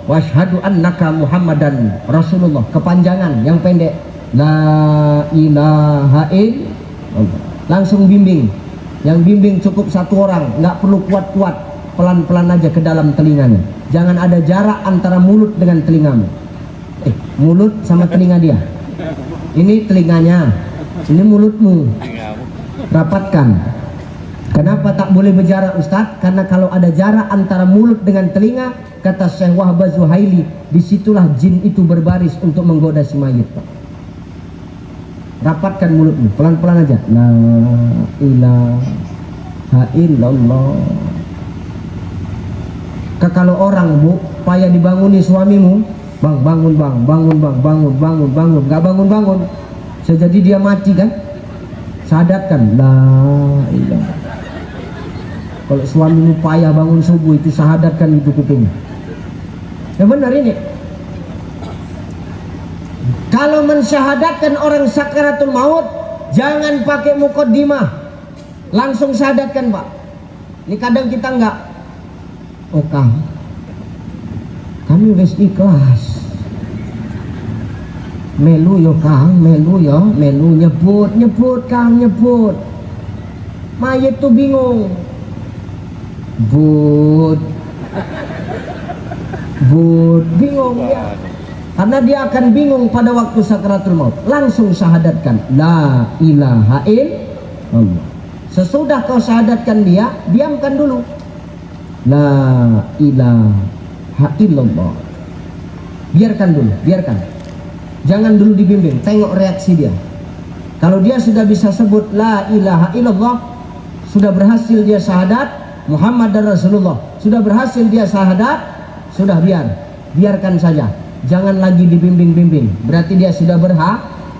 wa asyhadu annaka Muhammadan Rasulullah. Kepanjangan, yang pendek la ilaha illallah. Langsung bimbing. Yang bimbing cukup 1 orang, nggak perlu kuat-kuat, pelan-pelan aja ke dalam telinganya. Jangan ada jarak antara mulut dengan telingamu. Mulut sama telinga dia. Ini telinganya, ini mulutmu. Rapatkan. Kenapa tak boleh berjarak, Ustadz? Karena kalau ada jarak antara mulut dengan telinga, kata Syekh Wahbah Zuhaili, disitulah jin itu berbaris untuk menggoda si mayit, Pak. Rapatkan mulutmu, pelan-pelan aja. La ilaha illallah. Kalau orang, Bu, payah dibanguni suamimu, bang, bangun bang, bangun, nggak bangun, bisa jadi dia mati kan? Syahadatkan, la ilaha. Kalau suamimu payah bangun subuh itu syahadatkan itu kupingnya. Ya benar ini. Kalau mensyahadatkan orang sakaratul maut, jangan pakai muqaddimah, langsung syahadatkan, Pak. Ini kadang kita nggak, oh kami wis ikhlas. Melu yo Kang, melu nyebut Kang, nyebut. Mayit tuh bingung. Bud bingung ya. Karena dia akan bingung pada waktu sakaratul maut. Langsung syahadatkan la ilaha illallah. Sesudah kau syahadatkan dia, diamkan dulu. La ilaha illallah. Biarkan dulu, biarkan. Jangan dulu dibimbing, tengok reaksi dia. Kalau dia sudah bisa sebut la ilaha illallah, sudah berhasil dia syahadat Muhammad dan Rasulullah, sudah berhasil dia syahadat, sudah biarkan saja. Jangan lagi dibimbing-bimbing, berarti dia sudah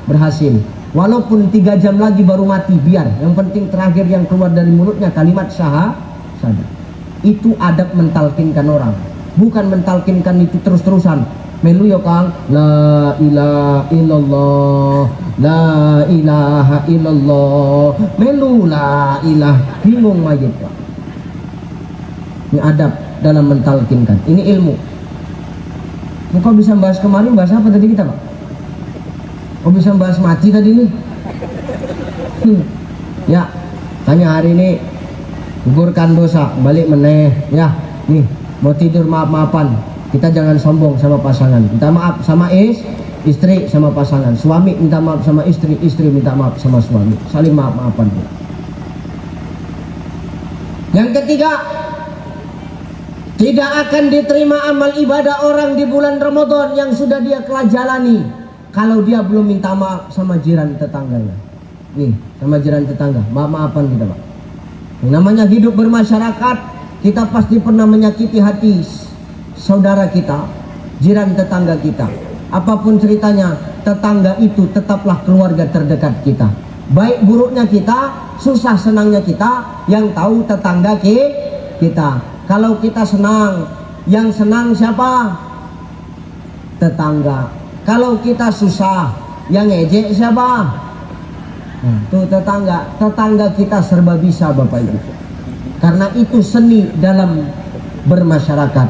berhasil. Walaupun 3 jam lagi baru mati, biar. Yang penting terakhir yang keluar dari mulutnya kalimat syahadat. Itu adab mentalkinkan orang, bukan mentalkinkan itu terus-terusan. Melu ya Kang, la ilaha illallah, la ilaha illallah, melu la ilah, bingung mayit, Pak. Ini adab dalam mentalkinkan, ini ilmu. Kok bisa bahas kemarin, bahas apa tadi kita, Pak? Kok bisa bahas mati tadi nih? Ya, tanya hari ini gugurkan dosa, balik meneh ya. Nih, mau tidur maaf-maafan. Kita jangan sombong sama pasangan. Minta maaf sama istri sama pasangan. Suami minta maaf sama istri minta maaf sama suami. Saling maaf-maafan. Yang ketiga, tidak akan diterima amal ibadah orang di bulan Ramadan yang sudah dia telah jalani kalau dia belum minta maaf sama jiran tetangganya. Nih, sama jiran tetangga, maaf-maafan kita, Pak. Yang namanya hidup bermasyarakat, kita pasti pernah menyakiti hati saudara kita, jiran tetangga kita. Apapun ceritanya, tetangga itu tetaplah keluarga terdekat kita. Baik buruknya kita, susah senangnya kita, yang tahu tetangga kita. Kalau kita senang, yang senang siapa? Tetangga. Kalau kita susah, yang ngejek siapa? Nah, tuh tetangga kita serba bisa, Bapak Ibu. Karena itu seni dalam bermasyarakat.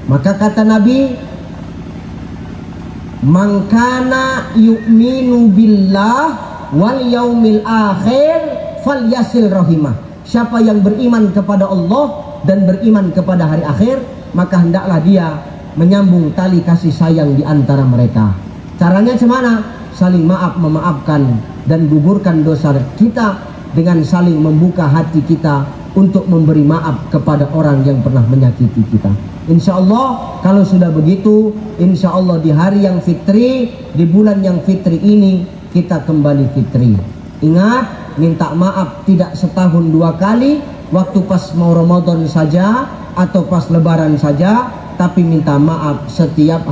Maka kata Nabi, "Man kana yu'minu billah wal yaumil akhir falyasil rahimah." Siapa yang beriman kepada Allah dan beriman kepada hari akhir, maka hendaklah dia menyambung tali kasih sayang di antara mereka. Caranya gimana? Saling maaf, memaafkan, dan gugurkan dosa kita dengan saling membuka hati kita untuk memberi maaf kepada orang yang pernah menyakiti kita. Insya Allah kalau sudah begitu, insya Allah di hari yang fitri, di bulan yang fitri ini kita kembali fitri. Ingat, minta maaf tidak setahun 2 kali, waktu pas mau Ramadan saja atau pas lebaran saja, tapi minta maaf setiap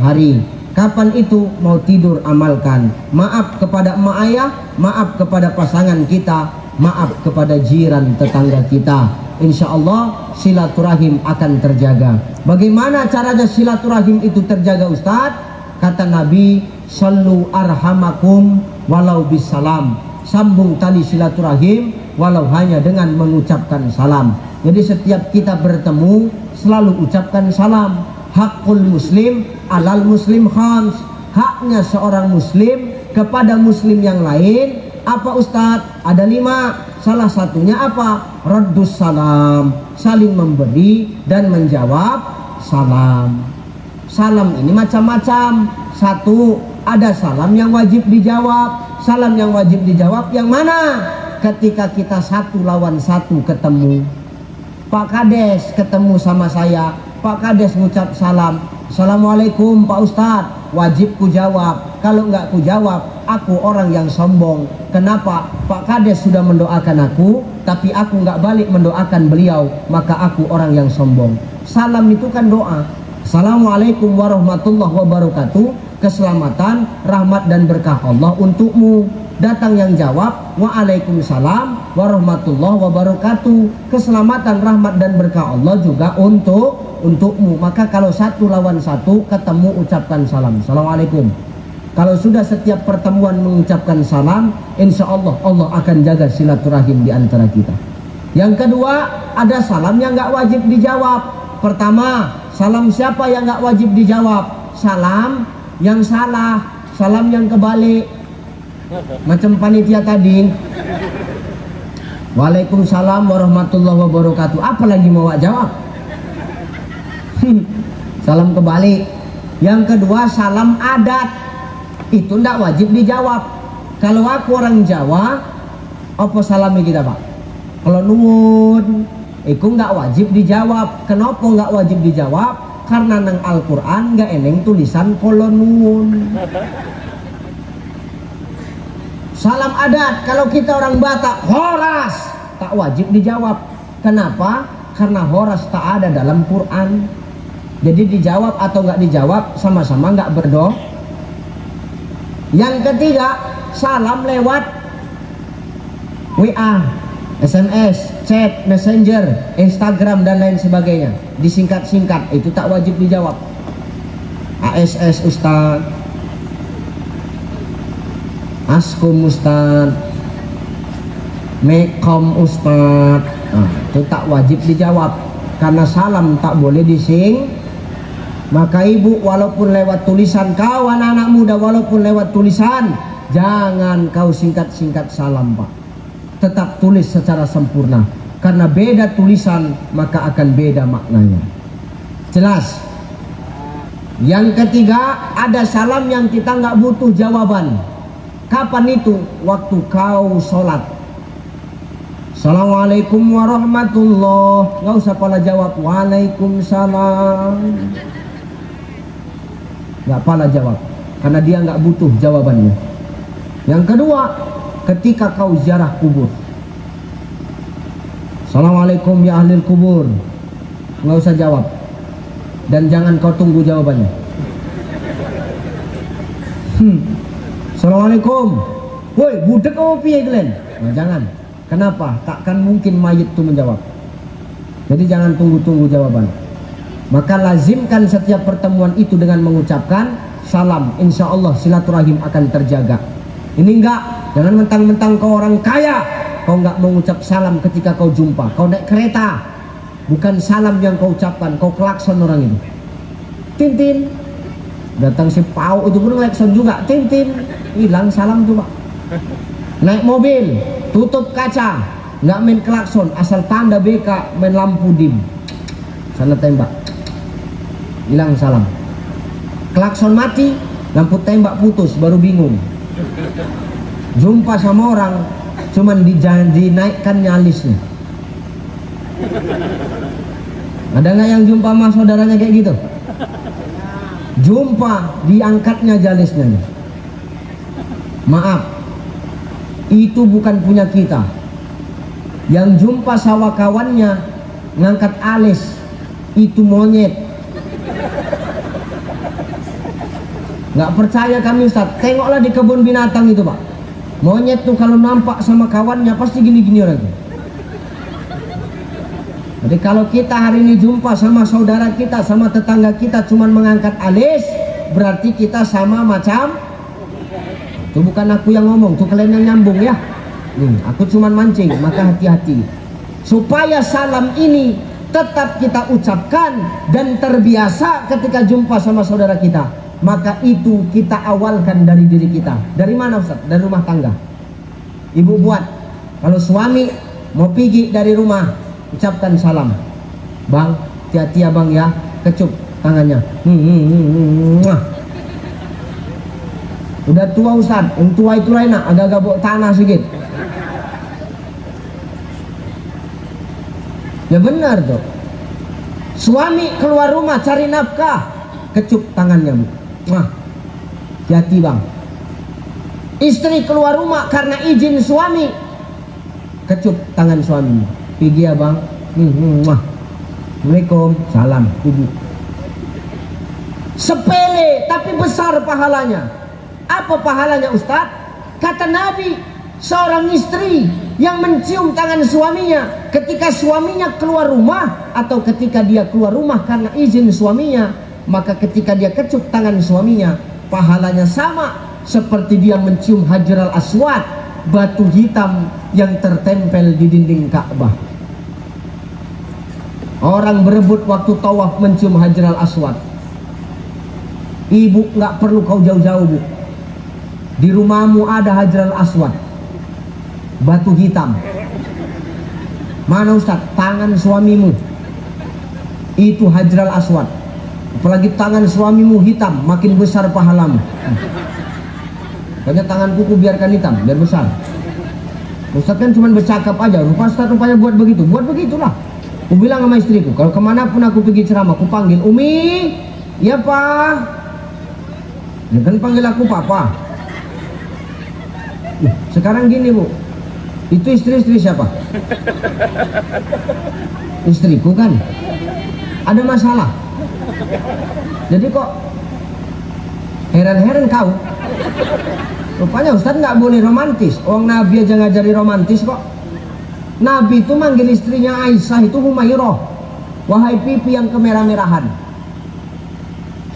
hari. Kapan itu mau tidur amalkan. Maaf kepada emak ayah, maaf kepada pasangan kita, maaf kepada jiran tetangga kita. Insya Allah silaturahim akan terjaga. Bagaimana caranya silaturahim itu terjaga, Ustadz? Kata Nabi, sallu arhamakum walau bisalam. Sambung tali silaturahim walau hanya dengan mengucapkan salam. Jadi setiap kita bertemu selalu ucapkan salam. Hakul muslim alal muslim khams. Haknya seorang muslim kepada muslim yang lain apa, Ustadz? Ada 5. Salah satunya apa? Raddus salam, saling memberi dan menjawab salam. Salam ini macam-macam. 1, ada salam yang wajib dijawab. Salam yang wajib dijawab yang mana? Ketika kita 1 lawan 1 ketemu, Pak Kades ketemu sama saya, Pak Kades ngucap salam, Assalamualaikum Pak Ustadz, wajib ku jawab. Kalau nggak ku jawab, aku orang yang sombong. Kenapa? Pak Kades sudah mendoakan aku, tapi aku nggak balik mendoakan beliau, maka aku orang yang sombong. Salam itu kan doa. Assalamualaikum warahmatullahi wabarakatuh, keselamatan, rahmat dan berkah Allah untukmu. Datang yang jawab, waalaikumsalam warahmatullahi wabarakatuh, keselamatan, rahmat dan berkah Allah juga untukmu. Maka kalau 1 lawan 1 ketemu ucapkan salam, Assalamualaikum. Kalau sudah setiap pertemuan mengucapkan salam, insya Allah Allah akan jaga silaturahim di antara kita. Yang kedua, ada salam yang nggak wajib dijawab. Pertama, salam siapa yang nggak wajib dijawab? Salam yang salah, salam yang kebalik. Macam panitia tadi, waalaikumsalam warahmatullahi wabarakatuh, apa lagi mau jawab? Salam kebalik. Yang kedua, salam adat, itu tidak wajib dijawab. Kalau aku orang Jawa, apa salamnya kita, Pak? Kalau nuwun, itu nggak wajib dijawab. Kenapa nggak wajib dijawab? Karena nang Al-Quran nggak eneng tulisan kalau nuwun. Salam adat, kalau kita orang Batak, horas, tak wajib dijawab. Kenapa? Karena horas tak ada dalam Quran. Jadi dijawab atau nggak dijawab sama-sama nggak berdoa. Yang ketiga, salam lewat WA, SMS, chat, messenger, Instagram dan lain sebagainya, disingkat-singkat, itu tak wajib dijawab. ASS Ustaz, Askum Ustaz, Mekom Ustaz, itu tak wajib dijawab karena salam tak boleh dising. Maka ibu, walaupun lewat tulisan, kau anak-anak muda, walaupun lewat tulisan, jangan kau singkat-singkat salam, Pak. Tetap tulis secara sempurna, karena beda tulisan maka akan beda maknanya. Jelas? Yang ketiga, ada salam yang kita nggak butuh jawaban. Kapan itu? Waktu kau sholat. Assalamualaikum warahmatullah. Nggak usah pala jawab waalaikumsalam. Nggak pala jawab, karena dia nggak butuh jawabannya. Yang kedua, ketika kau ziarah kubur, Assalamualaikum ya ahli kubur. Nggak usah jawab, dan jangan kau tunggu jawabannya. Assalamualaikum, woi budek kau piye kalian? Nah, jangan. Kenapa? Takkan mungkin mayit itu menjawab. Jadi jangan tunggu-tunggu jawaban. Maka lazimkan setiap pertemuan itu dengan mengucapkan salam. Insya Allah silaturahim akan terjaga. Ini enggak, jangan mentang-mentang kau orang kaya, kau enggak mengucap salam ketika kau jumpa. Kau naik kereta, bukan salam yang kau ucapkan, kau klakson orang itu. Tintin, datang si Pau itu pun klakson juga. Tintin, hilang salam tuh Pak. Naik mobil, tutup kaca, nggak main klakson, asal tanda BK, main lampu dim, sana tembak, hilang salam. Klakson mati, lampu tembak putus, baru bingung. Jumpa sama orang, cuman dinaikkan alisnya. Ada nggak yang jumpa sama saudaranya kayak gitu? Jumpa, diangkatnya jalisnya. Maaf, itu bukan punya kita. Yang jumpa sawah kawannya ngangkat alis, itu monyet. Nggak percaya kami Ustaz, tengoklah di kebun binatang itu Pak. Monyet tuh kalau nampak sama kawannya pasti gini-gini orang. Jadi kalau kita hari ini jumpa sama saudara kita, sama tetangga kita cuman mengangkat alis, berarti kita sama macam. Itu bukan aku yang ngomong, tuh kalian yang nyambung ya. Aku cuman mancing, maka hati-hati. Supaya salam ini tetap kita ucapkan dan terbiasa ketika jumpa sama saudara kita. Maka itu kita awalkan dari diri kita. Dari mana Ustaz? Dari rumah tangga. Ibu buat, kalau suami mau pergi dari rumah, ucapkan salam. Bang, hati-hati ya bang ya, kecup tangannya. Udah tua Ustaz, yang tua itu enak, agak-agak bawa tanah sedikit. Ya benar tuh. Suami keluar rumah cari nafkah, kecup tangannya Bu. Hati-hati bang. Istri keluar rumah karena izin suami, kecup tangan suami. Pergi ya bang. Assalamualaikum, salam ibu. Sepele tapi besar pahalanya. Apa pahalanya Ustaz? Kata Nabi, seorang istri yang mencium tangan suaminya ketika suaminya keluar rumah atau ketika dia keluar rumah karena izin suaminya, maka ketika dia kecup tangan suaminya, pahalanya sama seperti dia mencium Hajarul Aswad, batu hitam yang tertempel di dinding Ka'bah. Orang berebut waktu tawaf mencium Hajarul Aswad. Ibu nggak perlu kau jauh-jauh Bu. Di rumahmu ada Hajarul Aswad, batu hitam. Mana Ustaz? Tangan suamimu itu Hajarul Aswad. Apalagi tangan suamimu hitam, makin besar pahalamu. Makanya tangan kuku biarkan hitam, biar besar. Ustaz kan cuma bercakap aja, Ustaz rupanya buat begitu. Buat begitulah. Aku bilang sama istriku, kalau kemanapun aku pergi ceramah, aku panggil Umi, iya Pak. Dia kan panggil aku Papa. Sekarang gini Bu, itu istri-istri siapa? Istriku kan. Ada masalah. Jadi kok heran-heran kau. Rupanya Ustaz nggak boleh romantis. Orang Nabi aja ngajari romantis kok. Nabi itu manggil istrinya Aisyah itu Humairah, wahai pipi yang kemerah-merahan.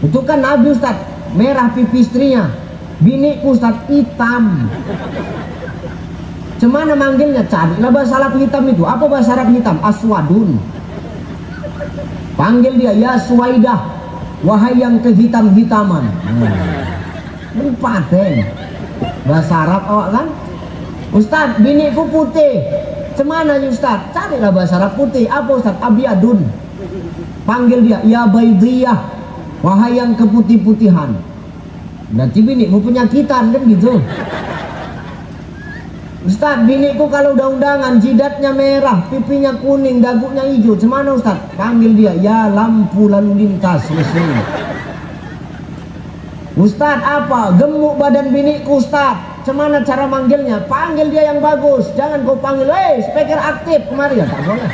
Itu kan Nabi Ustaz, merah pipi istrinya. Biniku Ustaz hitam. Cemana manggilnya? Carilah bahasa Arab hitam itu. Apa bahasa Arab hitam? Aswadun. Panggil dia, ya Suwaidah, wahai yang kehitam-hitaman. Paten bahasa Arab awak kan. Ustaz, biniku putih. Cemana Ustaz? Carilah bahasa Arab putih. Apa Ustaz? Abiadun. Panggil dia, ya Baidiyah, wahai yang keputih-putihan. Berarti bini mau penyakitan kan gitu. Ustaz, biniku kalau udah undangan jidatnya merah, pipinya kuning, dagunya hijau. Cemana Ustaz? Panggil dia, ya lampu lalu lintas mesin. Ustaz apa? Gemuk badan biniku Ustaz. Cemana cara manggilnya? Panggil dia yang bagus. Jangan kau panggil, weh speaker aktif kemari, ya tak boleh.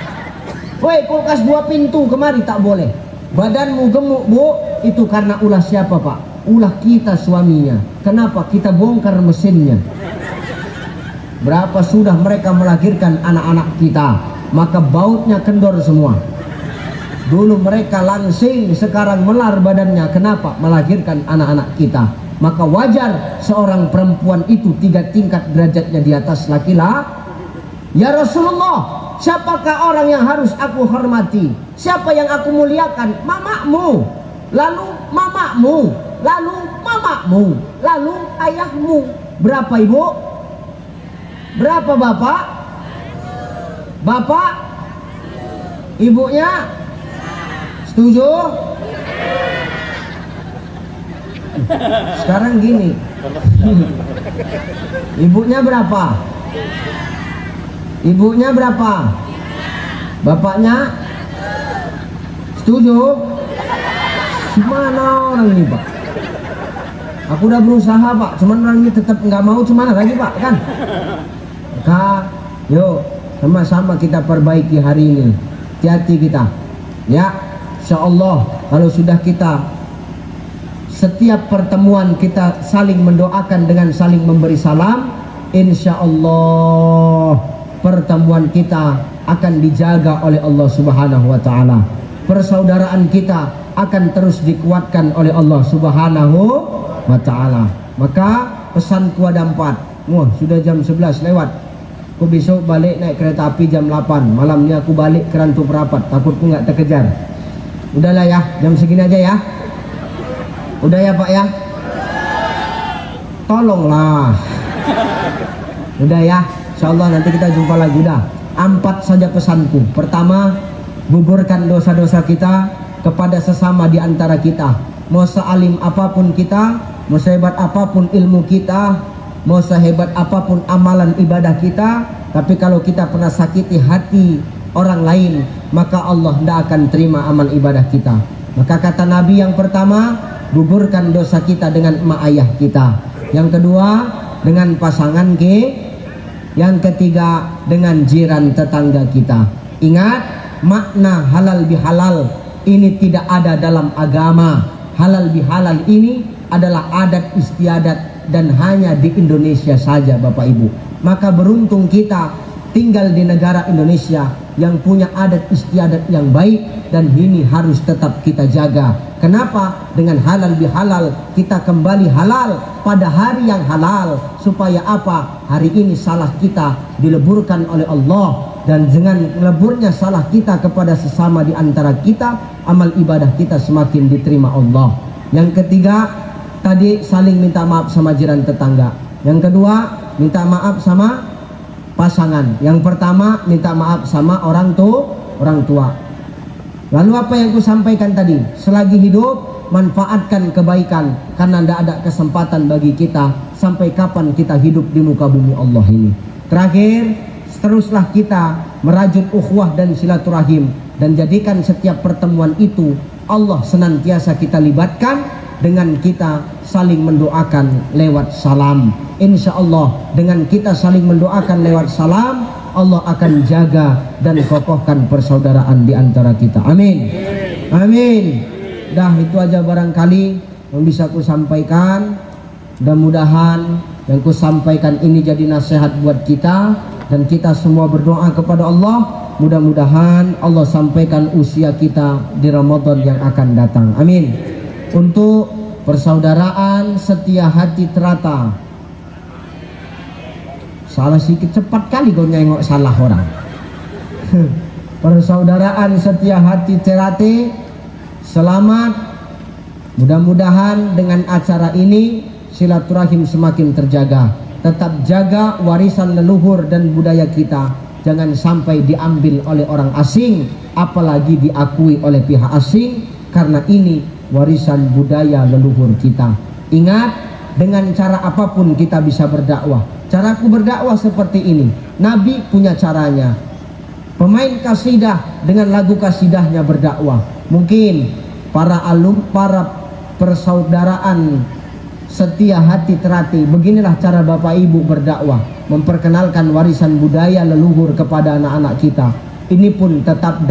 Weh kulkas 2 pintu kemari, tak boleh. Badanmu gemuk bu, itu karena ulah siapa Pak? Ulah kita suaminya. Kenapa? Kita bongkar mesinnya. Berapa sudah mereka melahirkan anak-anak kita, maka bautnya kendor semua. Dulu mereka langsing, sekarang melar badannya. Kenapa? Melahirkan anak-anak kita. Maka wajar seorang perempuan itu 3 tingkat derajatnya di atas laki-laki. Ya Rasulullah, siapakah orang yang harus aku hormati? Siapa yang aku muliakan? Mamamu, lalu mamamu, lalu mamamu, lalu ayahmu. Berapa ibu? Berapa bapak? Bapak? Ibunya? Setuju? Sekarang gini. Ibunya berapa? Ibunya berapa? Bapaknya? Setuju? Gimana orang ini Pak? Aku udah berusaha Pak, cuman orang ini tetap nggak mau. Gimana lagi Pak kan? Maka yuk sama-sama kita perbaiki hari ini. Hati-hati kita. Ya, insya Allah kalau sudah kita setiap pertemuan kita saling mendoakan dengan saling memberi salam, insya Allah pertemuan kita akan dijaga oleh Allah Subhanahu wa Ta'ala. Persaudaraan kita akan terus dikuatkan oleh Allah Subhanahu wa Ta'ala. Maka pesanku ada 4. Wah, sudah jam 11 lewat. Aku besok balik naik kereta api jam 8. Malamnya aku balik ke Rantu Perapat. Takutku nggak terkejar. Udahlah ya, jam segini aja ya. Udah ya Pak ya. Tolonglah. Udah ya. Insyaallah nanti kita jumpa lagi. Udah. 4 saja pesanku. Pertama, gugurkan dosa-dosa kita kepada sesama di antara kita. Mau sealim apapun kita, mau sehebat apapun ilmu kita, mau sehebat apapun amalan ibadah kita, tapi kalau kita pernah sakiti hati orang lain, maka Allah tidak akan terima amal ibadah kita. Maka kata Nabi yang pertama, gugurkan dosa kita dengan emak ayah kita. Yang kedua, dengan pasangan kita. Yang ketiga, dengan jiran tetangga kita. Ingat, makna halal bihalal ini tidak ada dalam agama. Halal bihalal ini adalah adat istiadat dan hanya di Indonesia saja Bapak Ibu. Maka beruntung kita tinggal di negara Indonesia yang punya adat istiadat yang baik, dan ini harus tetap kita jaga. Kenapa? Dengan halal bihalal kita kembali halal pada hari yang halal. Supaya apa? Hari ini salah kita dileburkan oleh Allah, dan dengan leburnya salah kita kepada sesama di antara kita, amal ibadah kita semakin diterima Allah. Yang ketiga, tadi saling minta maaf sama jiran tetangga. Yang kedua, minta maaf sama pasangan. Yang pertama, minta maaf sama orang tua. Lalu apa yang ku sampaikan tadi? Selagi hidup, manfaatkan kebaikan, karena tidak ada kesempatan bagi kita sampai kapan kita hidup di muka bumi Allah ini. Terakhir, teruslah kita merajut ukhuwah dan silaturahim, dan jadikan setiap pertemuan itu Allah senantiasa kita libatkan dengan kita saling mendoakan lewat salam. Insya Allah dengan kita saling mendoakan lewat salam, Allah akan jaga dan kokohkan persaudaraan di antara kita. Amin. Amin. Dah itu aja barangkali yang bisa ku sampaikan. Mudah-mudahan yang ku sampaikan ini jadi nasihat buat kita, dan kita semua berdoa kepada Allah. Mudah-mudahan Allah sampaikan usia kita di Ramadan yang akan datang. Amin. Untuk persaudaraan setia hati terata. Salah sedikit, cepat kali kau nengok salah orang. Persaudaraan setia hati terate, selamat. Mudah-mudahan dengan acara ini silaturahim semakin terjaga. Tetap jaga warisan leluhur dan budaya kita. Jangan sampai diambil oleh orang asing, apalagi diakui oleh pihak asing, karena ini warisan budaya leluhur kita. Ingat, dengan cara apapun kita bisa berdakwah. Caraku berdakwah seperti ini. Nabi punya caranya. Pemain kasidah dengan lagu kasidahnya berdakwah. Mungkin para persaudaraan setia hati terati, beginilah cara Bapak Ibu berdakwah, memperkenalkan warisan budaya leluhur kepada anak-anak kita. Ini pun tetap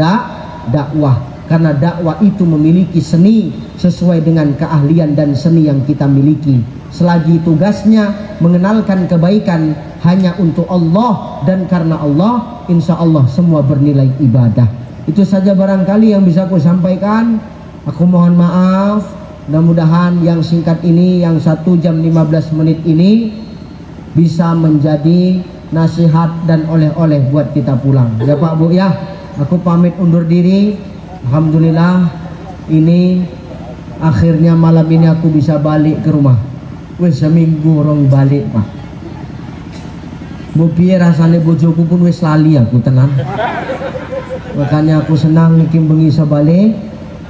dakwah, karena dakwah itu memiliki seni sesuai dengan keahlian dan seni yang kita miliki. Selagi tugasnya mengenalkan kebaikan hanya untuk Allah dan karena Allah, insya Allah semua bernilai ibadah. Itu saja barangkali yang bisa aku sampaikan. Aku mohon maaf. Mudah-mudahan yang singkat ini, yang 1 jam 15 menit ini bisa menjadi nasihat dan oleh-oleh buat kita pulang. Ya Pak Bu ya, aku pamit undur diri. Alhamdulillah ini akhirnya malam ini aku bisa balik ke rumah. Wes seminggu orang balik Pak. Mau piye rasane bojoku pun wes lali aku tenang. Makanya aku senang iki bengi iso balik.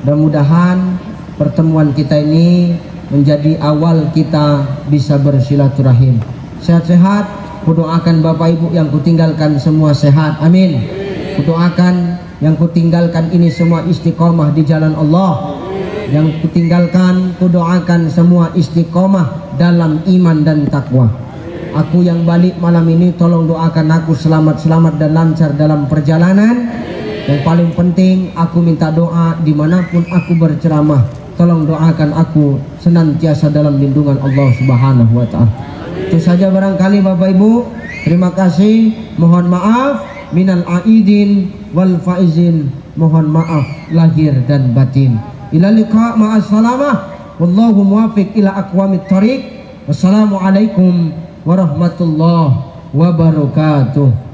Mudah-mudahan pertemuan kita ini menjadi awal kita bisa bersilaturahim. Sehat-sehat, kudoakan Bapak Ibu yang kutinggalkan semua sehat. Amin. Kudoakan yang kutinggalkan ini semua istiqomah di jalan Allah. Yang kutinggalkan, kudoakan semua istiqomah dalam iman dan takwa. Aku yang balik malam ini, tolong doakan aku selamat-selamat dan lancar dalam perjalanan. Yang paling penting, aku minta doa dimanapun aku berceramah. Tolong doakan aku senantiasa dalam lindungan Allah Subhanahu wa Ta'ala. Itu saja barangkali Bapak Ibu. Terima kasih. Mohon maaf minal aidin wal faizin. Mohon maaf lahir dan batin. Ila liqa ma'as salamah. Wallahu muwafiq ila aqwamit thariq. Wassalamualaikum warahmatullahi wabarakatuh.